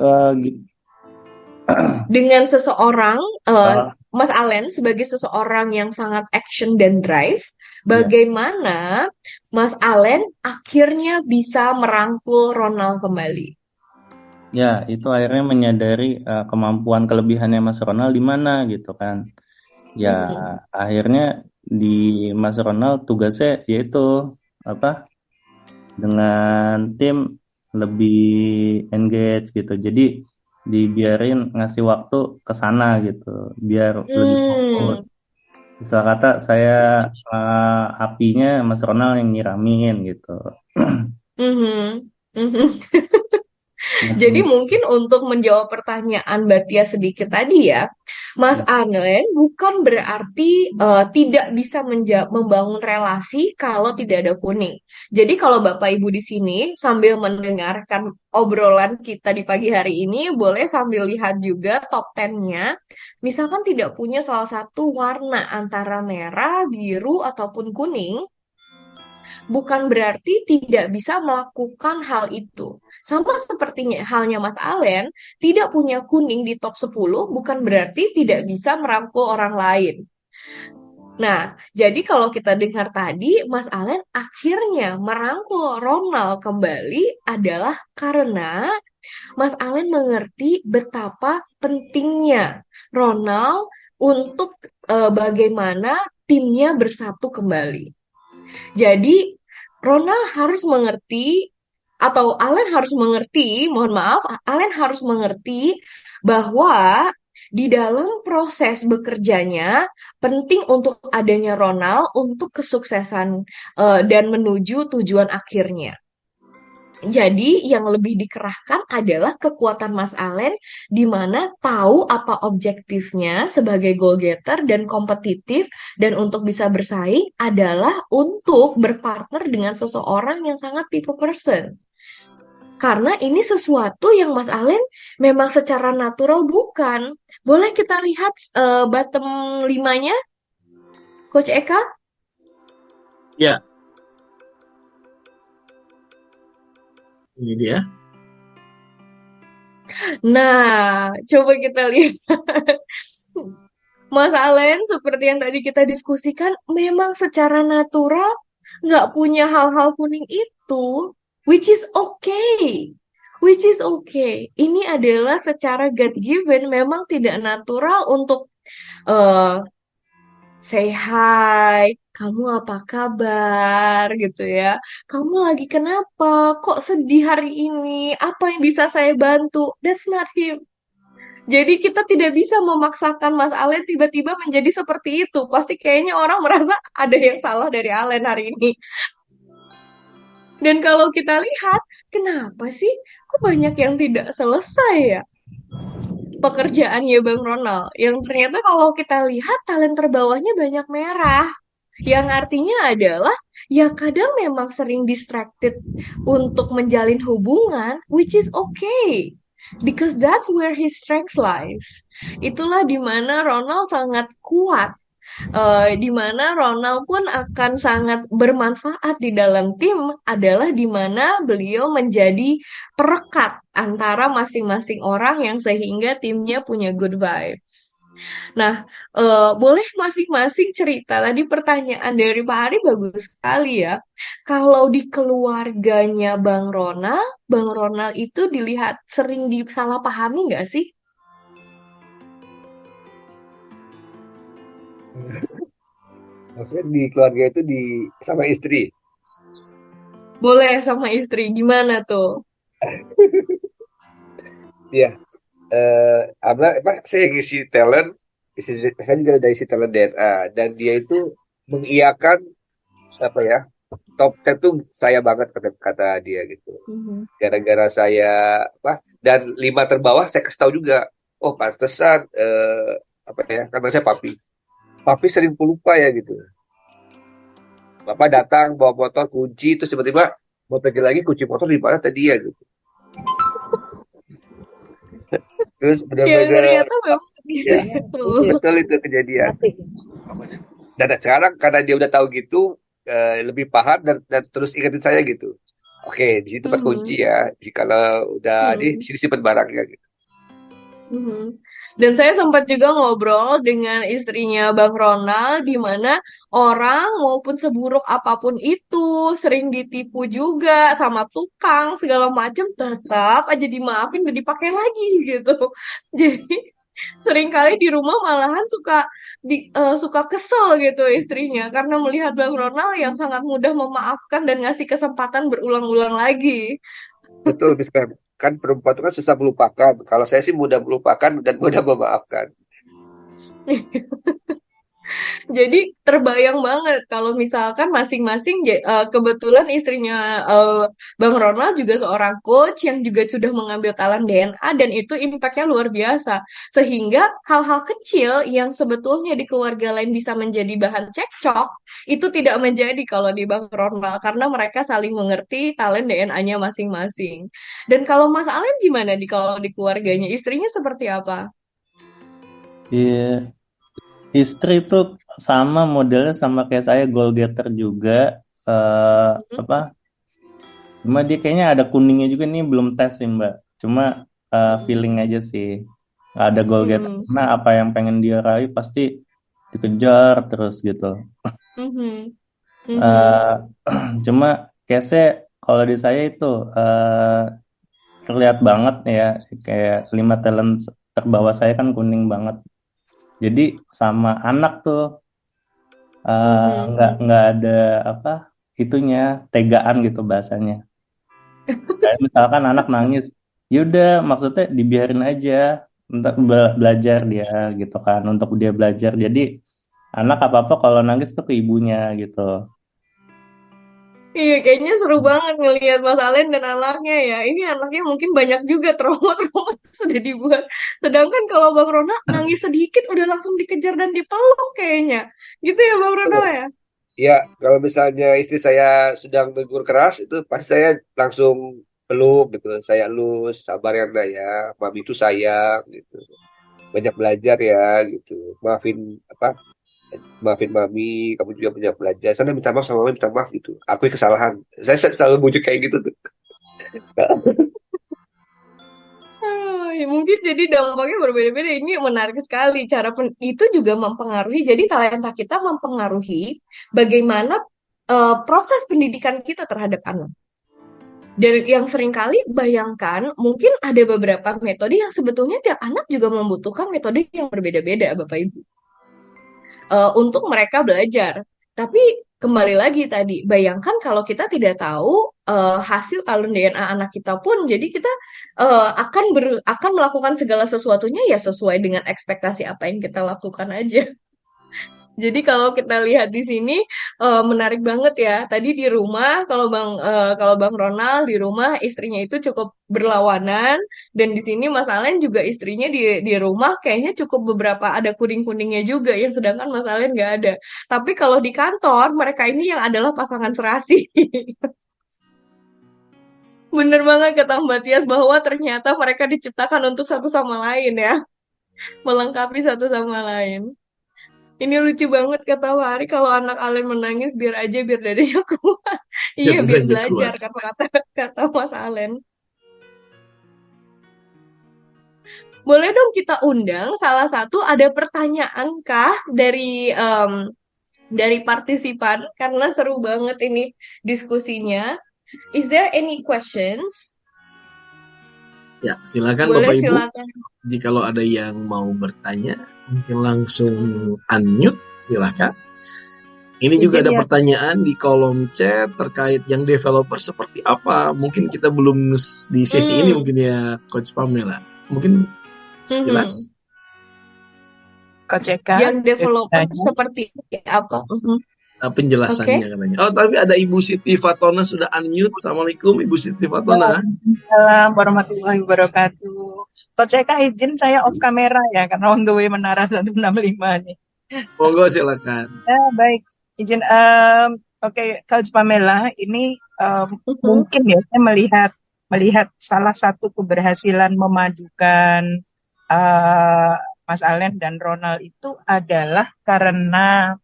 D: Dengan seseorang, Mas Allen sebagai seseorang yang sangat action dan drive, bagaimana Mas Allen akhirnya bisa merangkul Ronald kembali?
B: Ya, itu akhirnya menyadari kemampuan kelebihannya Mas Ronald di mana gitu kan. Ya, akhirnya di Mas Ronald tugasnya yaitu apa? Dengan tim lebih engage gitu. Jadi dibiarin ngasih waktu ke sana gitu, biar lebih fokus. Misal kata saya apinya Mas Ronald yang nyiramin gitu.
D: Jadi mungkin untuk menjawab pertanyaan Mbak Tia sedikit tadi ya, Mas Allen bukan berarti tidak bisa membangun relasi kalau tidak ada kuning. Jadi kalau Bapak Ibu di sini sambil mendengarkan obrolan kita di pagi hari ini, boleh sambil lihat juga top 10-nya. Misalkan tidak punya salah satu warna antara merah, biru, ataupun kuning, bukan berarti tidak bisa melakukan hal itu. Sama sepertinya halnya Mas Allen, tidak punya kuning di top 10 bukan berarti tidak bisa merangkul orang lain. Nah, jadi kalau kita dengar tadi, Mas Allen akhirnya merangkul Ronald kembali adalah karena Mas Allen mengerti betapa pentingnya Ronald untuk bagaimana timnya bersatu kembali. Jadi Ronald harus mengerti atau Allen harus mengerti, mohon maaf, Allen harus mengerti bahwa di dalam proses bekerjanya penting untuk adanya Ronald untuk kesuksesan dan menuju tujuan akhirnya. Jadi yang lebih dikerahkan adalah kekuatan Mas Allen di mana tahu apa objektifnya sebagai goal getter dan kompetitif dan untuk bisa bersaing adalah untuk berpartner dengan seseorang yang sangat people person. Karena ini sesuatu yang Mas Allen memang secara natural bukan. Boleh kita lihat bottom 5-nya, Coach Eka?
A: Ya, ini dia.
D: Nah, coba kita lihat. Mas Allen, seperti yang tadi kita diskusikan, memang secara natural nggak punya hal-hal kuning itu, which is okay. Which is okay. Ini adalah secara God given, memang tidak natural untuk eh, say hi, kamu apa kabar gitu ya. Kamu lagi kenapa? Kok sedih hari ini? Apa yang bisa saya bantu? That's not him. Jadi kita tidak bisa memaksakan Mas Allen tiba-tiba menjadi seperti itu. Pasti kayaknya orang merasa ada yang salah dari Allen hari ini. Dan kalau kita lihat, kenapa sih kok banyak yang tidak selesai ya pekerjaannya Bang Ronald? Yang ternyata kalau kita lihat talent terbawahnya banyak merah. Yang artinya adalah ya kadang memang sering distracted untuk menjalin hubungan, which is okay. Because that's where his strength lies. Itulah dimana Ronald sangat kuat. Di mana Ronald pun akan sangat bermanfaat di dalam tim adalah di mana beliau menjadi perekat antara masing-masing orang yang sehingga timnya punya good vibes. Nah, boleh masing-masing cerita. Tadi pertanyaan dari Pak Ari bagus sekali ya. Kalau di keluarganya Bang Ronald itu dilihat sering disalahpahami nggak sih?
C: Maksudnya di keluarga itu sama istri.
D: Boleh sama istri, gimana tuh?
C: Iya. Saya ngisi talent, saya juga ada isi talent DNA, dan dia itu mengiyakan apa ya, top 10 tuh saya banget kata dia gitu.
D: Mhm.
C: Gara-gara saya dan 5 terbawah saya kasih tahu juga. Oh, pantesan apa ya, karena saya papi sering pelupa ya gitu. Bapak datang bawa motor kunci, terus tiba-tiba mau pergi lagi, kunci motor di mana tadi ya gitu. Terus
D: Ya
C: benar-benar
D: ternyata memang
C: ya,
D: gitu.
C: betul itu kejadian. Dan sekarang karena dia udah tahu gitu, lebih paham dan terus ingetin saya gitu. Oke, di situ tempat kunci
D: Mhm.
C: ya. Kalau udah di
D: Mhm.
C: sini simpan barangnya gitu.
D: Mhm. Dan saya sempat juga ngobrol dengan istrinya Bang Ronald, di mana orang maupun seburuk apapun itu sering ditipu juga sama tukang segala macam, tetap aja dimaafin dan dipakai lagi gitu. Jadi seringkali di rumah malahan suka kesel gitu istrinya karena melihat Bang Ronald yang sangat mudah memaafkan dan ngasih kesempatan berulang-ulang lagi.
C: Betul, bisa kan perempuan itu kan susah melupakan. Kalau saya sih mudah melupakan dan mudah memaafkan.
D: Jadi terbayang banget kalau misalkan masing-masing kebetulan istrinya Bang Ronald juga seorang coach yang juga sudah mengambil talent DNA dan itu impactnya luar biasa. Sehingga hal-hal kecil yang sebetulnya di keluarga lain bisa menjadi bahan cekcok, itu tidak menjadi kalau di Bang Ronald karena mereka saling mengerti talent DNA-nya masing-masing. Dan kalau Mas Allen gimana kalau di keluarganya? Istrinya seperti apa?
B: Iya, istri tuh sama modelnya sama kayak saya goal getter juga. eh apa? Cuma dia kayaknya ada kuningnya juga nih belum tes sih Mbak. Cuma feeling aja sih. Nggak ada goal getter.
D: Mhm.
B: Karena apa yang pengen dia raih pasti dikejar terus gitu.
D: Mhm.
B: Eh
D: Mhm.
B: cuma case kalau di saya itu terlihat banget ya kayak 5 talent terbawah saya kan kuning banget. Jadi sama anak tuh
D: Mhm.
B: nggak ada apa itunya tegaan gitu bahasanya. Kayak misalkan anak nangis, yaudah maksudnya dibiarin aja untuk belajar dia gitu kan, untuk dia belajar. Jadi anak apa-apa kalau nangis tuh ke ibunya gitu.
D: Iya, kayaknya seru banget ngelihat Mas Alen dan anaknya ya. Ini anaknya mungkin banyak juga trauma-trauma sudah dibuat. Sedangkan kalau Bang Rona nangis sedikit udah langsung dikejar dan dipeluk kayaknya. Gitu ya Bang Rona
C: Betul.
D: ya?
C: Ya, kalau misalnya istri saya sedang tegur keras, itu pasti saya langsung peluk gitu. Saya elus, sabar ya Nak ya, mami itu sayang gitu. Banyak belajar ya gitu. Maafin apa? Maafin mami, kamu juga banyak belajar. Sana minta maaf sama mami, minta maaf gitu. Akui kesalahan. Saya selalu bujuk kayak gitu tuh.
D: Ya mungkin jadi dampaknya berbeda-beda. Ini menarik sekali. Itu juga mempengaruhi. Jadi talenta kita mempengaruhi bagaimana proses pendidikan kita terhadap anak. Dan yang seringkali bayangkan, mungkin ada beberapa metode yang sebetulnya tiap anak juga membutuhkan metode yang berbeda-beda, Bapak Ibu, untuk mereka belajar. Tapi kembali lagi tadi, bayangkan kalau kita tidak tahu hasil talent DNA anak kita pun, jadi kita akan melakukan segala sesuatunya ya sesuai dengan ekspektasi apa yang kita lakukan aja. Jadi kalau kita lihat di sini menarik banget ya. Tadi di rumah kalau Bang Ronald di rumah istrinya itu cukup berlawanan dan di sini Mas Alen juga istrinya di rumah kayaknya cukup beberapa ada kuning-kuningnya juga yang sedangkan Mas Alen nggak ada. Tapi kalau di kantor mereka ini yang adalah pasangan serasi. Bener banget kata Mbak Tias bahwa ternyata mereka diciptakan untuk satu sama lain ya, melengkapi satu sama lain. Ini lucu banget kata Fahri kalau anak Alen menangis biar aja biar dadanya kuat. Iya
A: Biar
D: biar
A: dadanya
D: belajar
A: kuat.
D: kata Mas Alen. Boleh dong kita undang salah satu ada pertanyaan kah dari partisipan karena seru banget ini diskusinya. Is there any questions?
A: Ya, silakan
D: Boleh
A: Bapak Ibu.
D: silakan.
A: Jikalau ada yang mau bertanya, mungkin langsung unmute, silakan. Ini juga ada pertanyaan di kolom chat terkait yang developer seperti apa. Mungkin kita belum di sesi ini mungkin ya Coach Pamela. Mungkin sekilas.
F: Coach Eka.
D: Yang developer seperti apa?
A: Penjelasannya katanya. Oh, tapi ada Ibu Siti Fatona sudah unmute. Assalamualaikum Ibu Siti Fatona.
F: Waalaikumsalam warahmatullahi wabarakatuh. Coach Eka izin saya off kamera ya karena on the way Menara 165 nih.
A: Monggo silakan.
F: Baik, izin. Oke, Coach Pamela, ini mungkin ya saya melihat salah satu keberhasilan memadukan Mas Alen dan Ronald itu adalah karena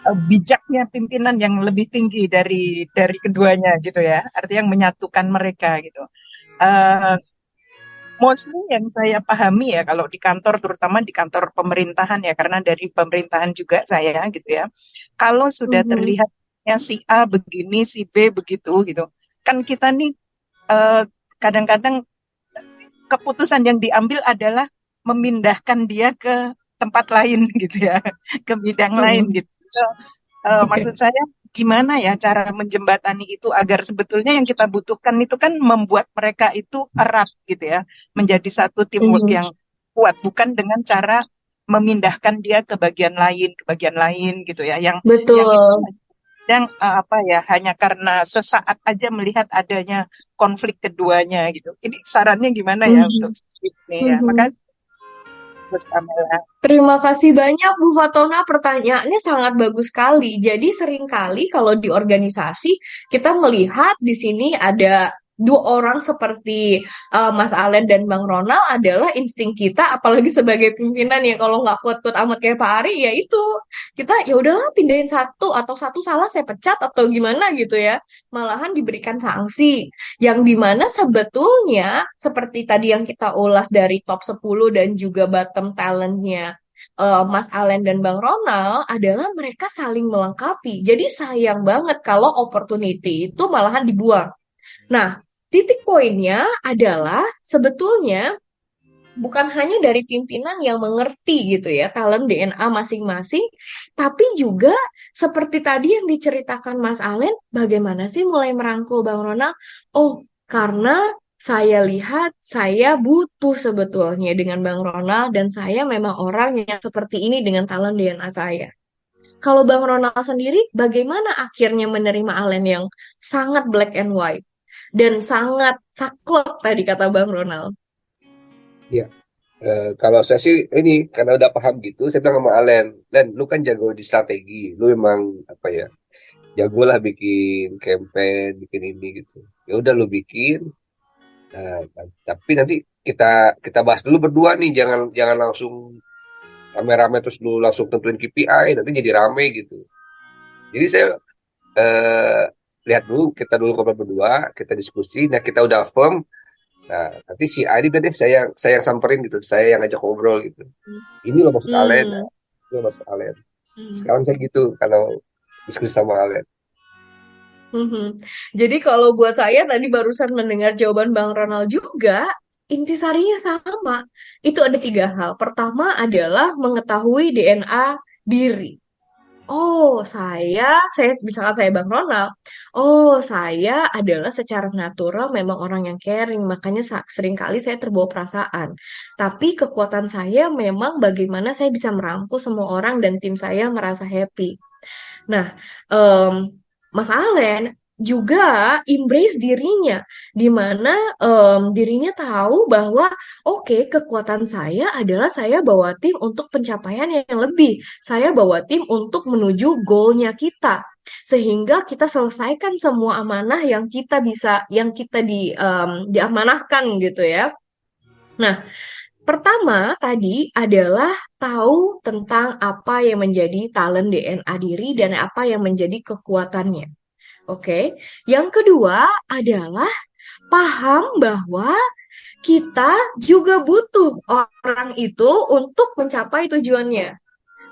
F: bijaknya pimpinan yang lebih tinggi dari keduanya gitu ya, artinya yang menyatukan mereka gitu. Mostly yang saya pahami ya kalau di kantor, terutama di kantor pemerintahan ya, karena dari pemerintahan juga saya gitu ya. Kalau sudah terlihatnya si A begini, si B begitu gitu, kan kita nih kadang-kadang keputusan yang diambil adalah memindahkan dia ke tempat lain gitu ya, ke bidang lain gitu. Maksud saya gimana ya cara menjembatani itu agar sebetulnya yang kita butuhkan itu kan membuat mereka itu erat gitu ya, menjadi satu teamwork yang kuat, bukan dengan cara memindahkan dia ke bagian lain gitu ya, yang hanya karena sesaat aja melihat adanya konflik keduanya gitu. Ini sarannya gimana ya untuk ini ya? Makasih.
D: Terima kasih banyak Bu Fatona, pertanyaannya sangat bagus sekali. Jadi seringkali kalau di organisasi kita melihat di sini ada dua orang seperti Mas Alen dan Bang Ronald adalah insting kita, apalagi sebagai pimpinan ya kalau nggak kuat-kuat amat kayak Pak Ari ya itu kita ya udahlah pindahin satu atau satu salah saya pecat atau gimana gitu ya, malahan diberikan sanksi yang dimana sebetulnya seperti tadi yang kita ulas dari top 10 dan juga bottom talentnya Mas Alen dan Bang Ronald adalah mereka saling melengkapi. Jadi sayang banget kalau opportunity itu malahan dibuang. Nah, titik poinnya adalah sebetulnya bukan hanya dari pimpinan yang mengerti gitu ya talent DNA masing-masing, tapi juga seperti tadi yang diceritakan Mas Alen, bagaimana sih mulai merangkul Bang Ronald? Oh, karena saya lihat saya butuh sebetulnya dengan Bang Ronald dan saya memang orang yang seperti ini dengan talent DNA saya. Kalau Bang Ronald sendiri, bagaimana akhirnya menerima Alen yang sangat black and white dan sangat saklek tadi kata Bang Ronald?
C: Ya, kalau saya sih ini karena udah paham gitu, saya bilang sama Alen, Len, lu kan jago di strategi, lu emang apa ya, jago lah bikin campaign, bikin ini gitu. Ya udah lu bikin, nah, tapi nanti kita kita bahas dulu berdua nih, jangan jangan langsung rame-rame terus lu langsung tentuin KPI, nanti jadi rame gitu. Jadi saya eh, lihat dulu, kita dulu ngobrol berdua, kita diskusi, nah kita udah firm. Nah, nanti si Adi deh saya yang samperin gitu, saya yang ngajak ngobrol gitu. Ini loh maksud Alen,
D: Hmm,
C: nah, ini loh maksud Alen.
D: hmm,
C: Sekarang saya gitu kalau diskusi sama Alen.
D: mhm. Jadi kalau buat saya tadi barusan mendengar jawaban Bang Ronald juga, intisarinya sama. Itu ada tiga hal. Pertama adalah mengetahui DNA diri. Oh, saya misalkan saya Bang Ronald. Oh, saya adalah secara natural memang orang yang caring, makanya seringkali saya terbawa perasaan. Tapi kekuatan saya memang bagaimana saya bisa merangkul semua orang dan tim saya merasa happy. Nah, em, Mas Alen juga embrace dirinya, di mana dirinya tahu bahwa oke, kekuatan saya adalah saya bawa tim untuk pencapaian yang lebih. Saya bawa tim untuk menuju goalnya kita, sehingga kita selesaikan semua amanah yang kita bisa, yang kita diamanahkan gitu ya. Nah, pertama tadi adalah tahu tentang apa yang menjadi talent DNA diri dan apa yang menjadi kekuatannya. Oke. Yang kedua adalah paham bahwa kita juga butuh orang itu untuk mencapai tujuannya,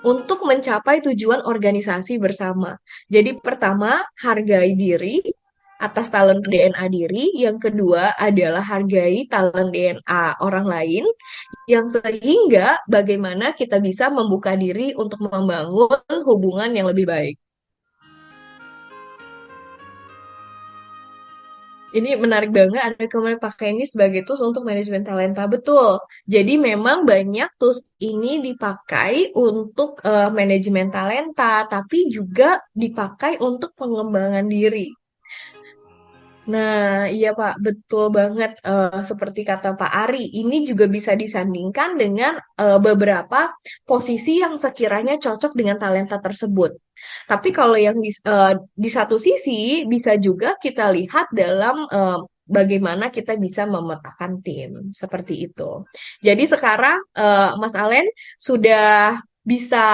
D: untuk mencapai tujuan organisasi bersama. Jadi pertama, hargai diri atas talent DNA diri. Yang kedua adalah hargai talent DNA orang lain. Yang sehingga bagaimana kita bisa membuka diri untuk membangun hubungan yang lebih baik. Ini menarik banget, ada kemarin pakai ini sebagai tools untuk manajemen talenta. Betul. Jadi memang banyak tools ini dipakai untuk manajemen talenta, tapi juga dipakai untuk pengembangan diri. Nah, iya Pak, betul banget. Seperti kata Pak Ari, ini juga bisa disandingkan dengan beberapa posisi yang sekiranya cocok dengan talenta tersebut. Tapi kalau yang di satu sisi bisa juga kita lihat dalam bagaimana kita bisa memetakan tim seperti itu. Jadi sekarang Mas Alen sudah bisa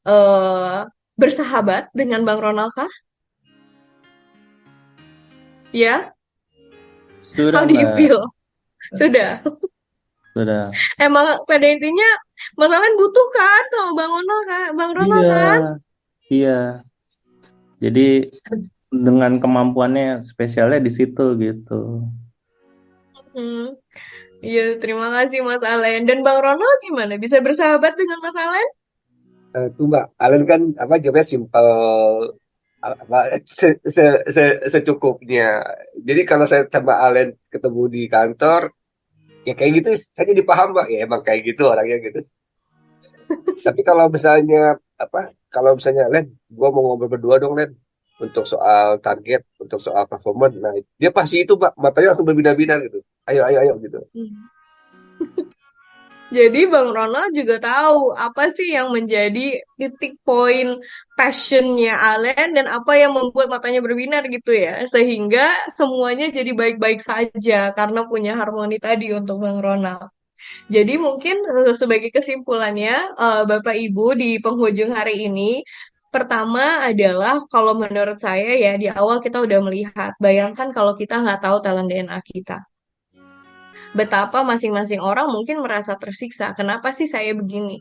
D: eh, bersahabat dengan Bang Ronald kah? Ya,
B: Sudah,
D: how do you
B: Mbak.
D: feel? Sudah.
B: Sudah.
D: Emang pada intinya Mas Alen butuh kan sama Bang Ronald kan? Bang Ronald
B: Iya,
D: kan?
B: iya. Jadi dengan kemampuannya spesialnya di situ gitu.
D: Hmm. Iya, terima kasih Mas Alen. Dan Bang Ronald gimana? Bisa bersahabat dengan Mas Alen?
C: Tuh Mbak, Alen kan apa jawabnya simpel, apa secukupnya. Jadi kalau saya sama Alen ketemu di kantor, ya kayak gitu saya jadi paham Mbak. Ya emang kayak gitu orangnya gitu. Tapi kalau misalnya apa? Kalau misalnya Len, gua mau ngobrol berdua dong Len, untuk soal target, untuk soal performance. Nah, dia pasti itu Mbak, matanya langsung berbinar-binar gitu. Ayo, ayo, ayo gitu.
D: Hmm. Jadi Bang Ronald juga tahu apa sih yang menjadi titik poin passionnya Alen dan apa yang membuat matanya berbinar gitu ya. Sehingga semuanya jadi baik-baik saja karena punya harmoni tadi untuk Bang Ronald. Jadi mungkin sebagai kesimpulannya, Bapak Ibu di penghujung hari ini, pertama adalah kalau menurut saya ya di awal kita udah melihat, bayangkan kalau kita nggak tahu talent DNA kita. Betapa masing-masing orang mungkin merasa tersiksa. Kenapa sih saya begini?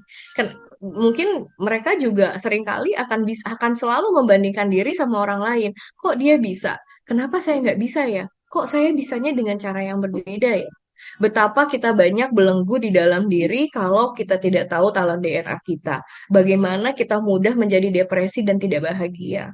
D: Mungkin mereka juga seringkali akan selalu membandingkan diri sama orang lain. Kok dia bisa? Kenapa saya nggak bisa ya? Kok saya bisanya dengan cara yang berbeda ya? Betapa kita banyak belenggu di dalam diri kalau kita tidak tahu talent DNA kita. Bagaimana kita mudah menjadi depresi dan tidak bahagia.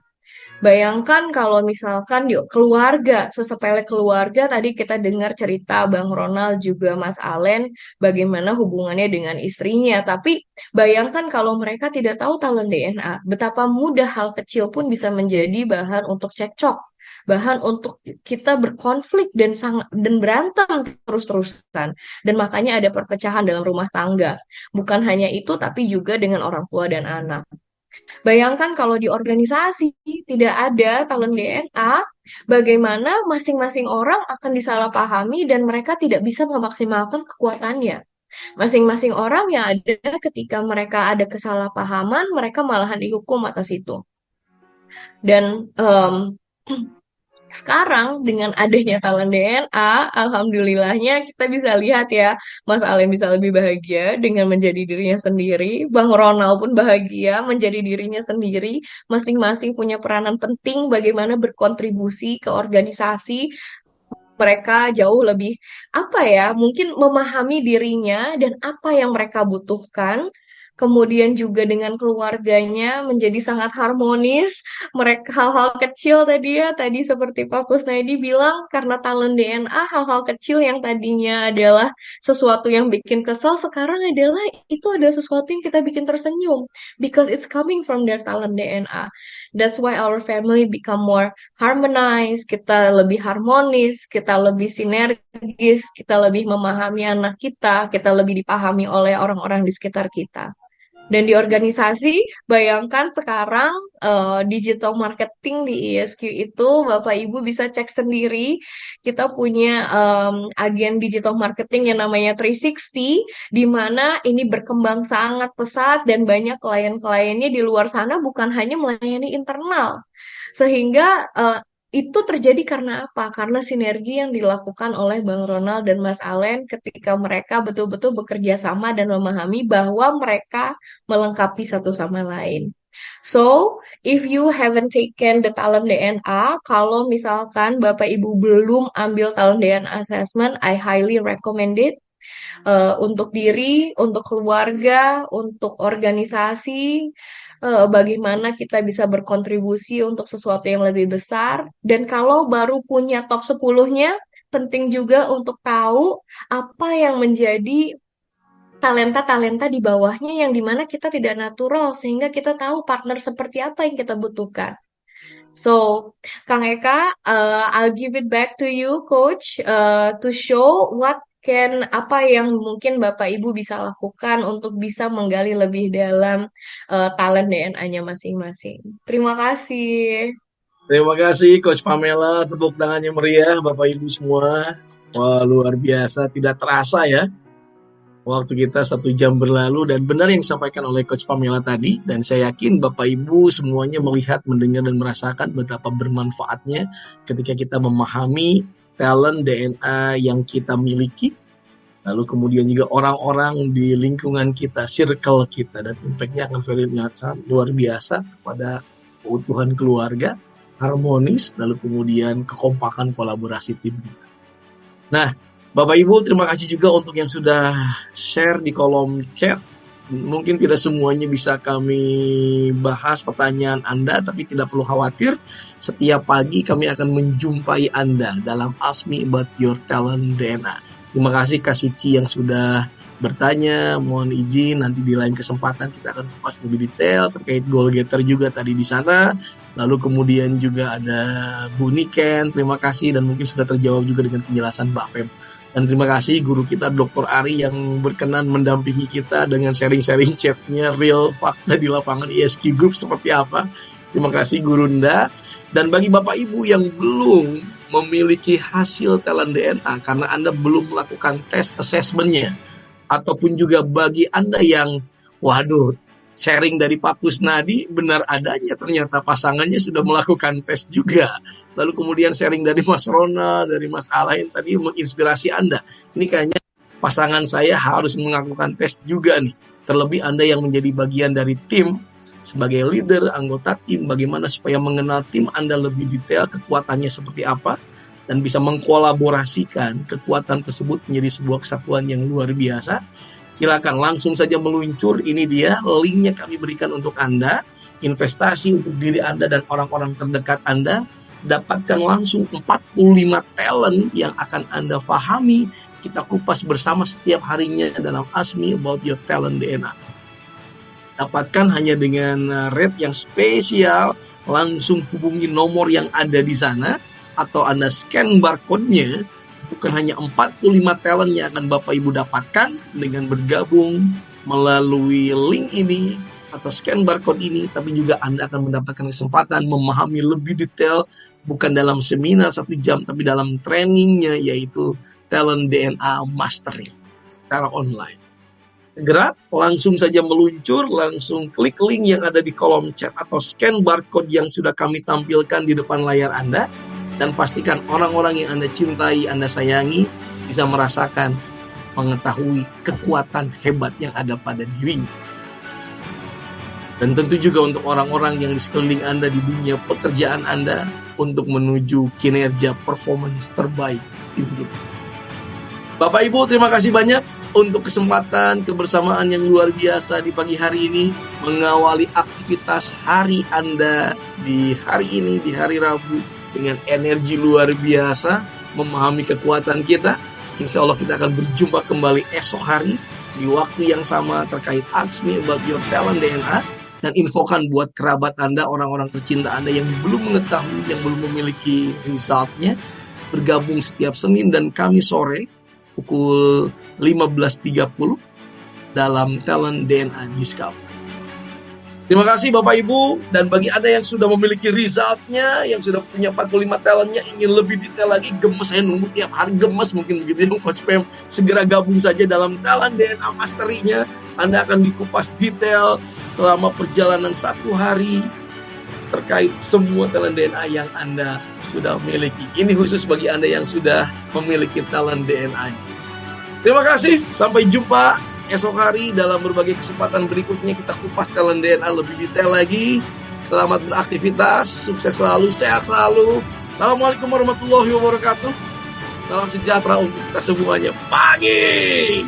D: Bayangkan kalau misalkan di keluarga, sesepele keluarga, tadi kita dengar cerita Bang Ronald juga Mas Alen, bagaimana hubungannya dengan istrinya. Tapi bayangkan kalau mereka tidak tahu talent DNA, betapa mudah hal kecil pun bisa menjadi bahan untuk cekcok, bahan untuk kita berkonflik dan berantem terus-terusan. Dan makanya ada perpecahan dalam rumah tangga. Bukan hanya itu, tapi juga dengan orang tua dan anak. Bayangkan kalau di organisasi tidak ada talent DNA, bagaimana masing-masing orang akan disalahpahami dan mereka tidak bisa memaksimalkan kekuatannya. Masing-masing orang yang ada ketika mereka ada kesalahpahaman, mereka malahan dihukum atas itu. Dan sekarang dengan adanya talent DNA, alhamdulillahnya kita bisa lihat ya, Mas Alen bisa lebih bahagia dengan menjadi dirinya sendiri, Bang Ronald pun bahagia menjadi dirinya sendiri, masing-masing punya peranan penting bagaimana berkontribusi ke organisasi. Mereka jauh lebih mungkin memahami dirinya dan apa yang mereka butuhkan. Kemudian juga dengan keluarganya menjadi sangat harmonis. Mereka hal-hal kecil tadi seperti Pak Kusnaidi bilang, karena talent DNA, hal-hal kecil yang tadinya adalah sesuatu yang bikin kesal, sekarang ada sesuatu yang kita bikin tersenyum because it's coming from their talent DNA. That's why our family become more harmonized, kita lebih harmonis, kita lebih sinergis, kita lebih memahami anak kita lebih dipahami oleh orang-orang di sekitar kita. Dan di organisasi, bayangkan sekarang digital marketing di ESQ itu, Bapak Ibu bisa cek sendiri, kita punya agen digital marketing yang namanya 360, di mana ini berkembang sangat pesat dan banyak klien-kliennya di luar sana bukan hanya melayani internal. Sehingga itu terjadi karena apa? Karena sinergi yang dilakukan oleh Bang Ronald dan Mas Alen ketika mereka betul-betul bekerja sama dan memahami bahwa mereka melengkapi satu sama lain. So, if you haven't taken the talent DNA, kalau misalkan Bapak Ibu belum ambil talent DNA assessment, I highly recommend it. Untuk diri, untuk keluarga, untuk organisasi, bagaimana kita bisa berkontribusi untuk sesuatu yang lebih besar. Dan kalau baru punya top 10-nya, penting juga untuk tahu apa yang menjadi talenta-talenta di bawahnya yang dimana kita tidak natural, sehingga kita tahu partner seperti apa yang kita butuhkan. So, Kang Eka, I'll give it back to you, Coach, to show apa yang mungkin Bapak Ibu bisa lakukan untuk bisa menggali lebih dalam talent DNA-nya masing-masing. Terima kasih.
A: Terima kasih Coach Pamela, tepuk tangannya meriah Bapak Ibu semua. Wah, luar biasa, tidak terasa ya. Waktu kita 1 jam berlalu, dan benar yang disampaikan oleh Coach Pamela tadi, dan saya yakin Bapak Ibu semuanya melihat, mendengar, dan merasakan betapa bermanfaatnya ketika kita memahami talent DNA yang kita miliki, lalu kemudian juga orang-orang di lingkungan kita, circle kita, dan impact-nya akan sangat luar biasa kepada keutuhan keluarga, harmonis, lalu kemudian kekompakan kolaborasi tim kita. Nah, Bapak Ibu, terima kasih juga untuk yang sudah share di kolom chat. Mungkin tidak semuanya bisa kami bahas pertanyaan Anda, tapi tidak perlu khawatir. Setiap pagi kami akan menjumpai Anda dalam Ask Me About Your Talent DNA. Terima kasih Kak Suci yang sudah bertanya. Mohon izin nanti di lain kesempatan kita akan kupas lebih detail terkait goal getter juga tadi di sana. Lalu kemudian juga ada Bu Niken, terima kasih, dan mungkin sudah terjawab juga dengan penjelasan Mbak Feb. Dan terima kasih guru kita Dr. Ari yang berkenan mendampingi kita dengan sharing-sharing chatnya real fakta di lapangan ESQ Group seperti apa. Terima kasih Guru Nda. Dan bagi Bapak Ibu yang belum memiliki hasil talent DNA karena Anda belum melakukan tes assessment-nya, ataupun juga bagi Anda yang sharing dari Pak Kusnadi benar adanya, ternyata pasangannya sudah melakukan tes juga. Lalu kemudian sharing dari Mas Ronald, dari Mas Alain tadi menginspirasi Anda. Ini kayaknya pasangan saya harus melakukan tes juga nih. Terlebih Anda yang menjadi bagian dari tim, sebagai leader, anggota tim, bagaimana supaya mengenal tim Anda lebih detail, kekuatannya seperti apa, dan bisa mengkolaborasikan kekuatan tersebut menjadi sebuah kesatuan yang luar biasa. Silakan langsung saja meluncur, ini dia linknya kami berikan untuk Anda. investasi untuk diri Anda dan orang-orang terdekat Anda. Dapatkan langsung 45 talent yang akan Anda pahami. Kita kupas bersama setiap harinya dalam Ask Me About Your Talent DNA. Dapatkan hanya dengan rate yang spesial. Langsung hubungi nomor yang ada di sana. Atau Anda scan barcode-nya. Bukan hanya 45 talent yang akan Bapak Ibu dapatkan dengan bergabung melalui link ini atau scan barcode ini, tapi juga Anda akan mendapatkan kesempatan memahami lebih detail, bukan dalam seminar 1 jam, tapi dalam trainingnya, yaitu Talent DNA Mastery secara online. Segera langsung saja meluncur, langsung klik link yang ada di kolom chat atau scan barcode yang sudah kami tampilkan di depan layar Anda, dan pastikan orang-orang yang Anda cintai, Anda sayangi, bisa merasakan, mengetahui kekuatan hebat yang ada pada dirinya. Dan tentu juga untuk orang-orang yang di sekeliling Anda di dunia pekerjaan Anda untuk menuju kinerja performance terbaik di hidup. Bapak Ibu, terima kasih banyak untuk kesempatan kebersamaan yang luar biasa di pagi hari ini, mengawali aktivitas hari Anda di hari ini, di hari Rabu, dengan energi luar biasa, memahami kekuatan kita. Insya Allah kita akan berjumpa kembali esok hari di waktu yang sama terkait Ask Me About Your Talent DNA. Dan infokan buat kerabat Anda, orang-orang tercinta Anda yang belum mengetahui, yang belum memiliki resultnya, bergabung setiap Senin dan Kamis sore pukul 15.30 dalam Talent DNA Discover. Terima kasih Bapak Ibu, dan bagi Anda yang sudah memiliki resultnya, yang sudah punya 45 talentnya, ingin lebih detail lagi, gemes, saya nunggu tiap hari gemes mungkin begitu ya Coach Pem, segera gabung saja dalam Talent DNA Mastery-nya. Anda akan dikupas detail selama perjalanan 1 hari terkait semua talent DNA yang Anda sudah miliki. Ini khusus bagi Anda yang sudah memiliki talent DNA. Terima kasih, sampai jumpa esok hari dalam berbagai kesempatan berikutnya. Kita kupas talent DNA lebih detail lagi. Selamat beraktivitas, sukses selalu, sehat selalu. Assalamualaikum warahmatullahi wabarakatuh. Salam sejahtera untuk kita semuanya. Pagi.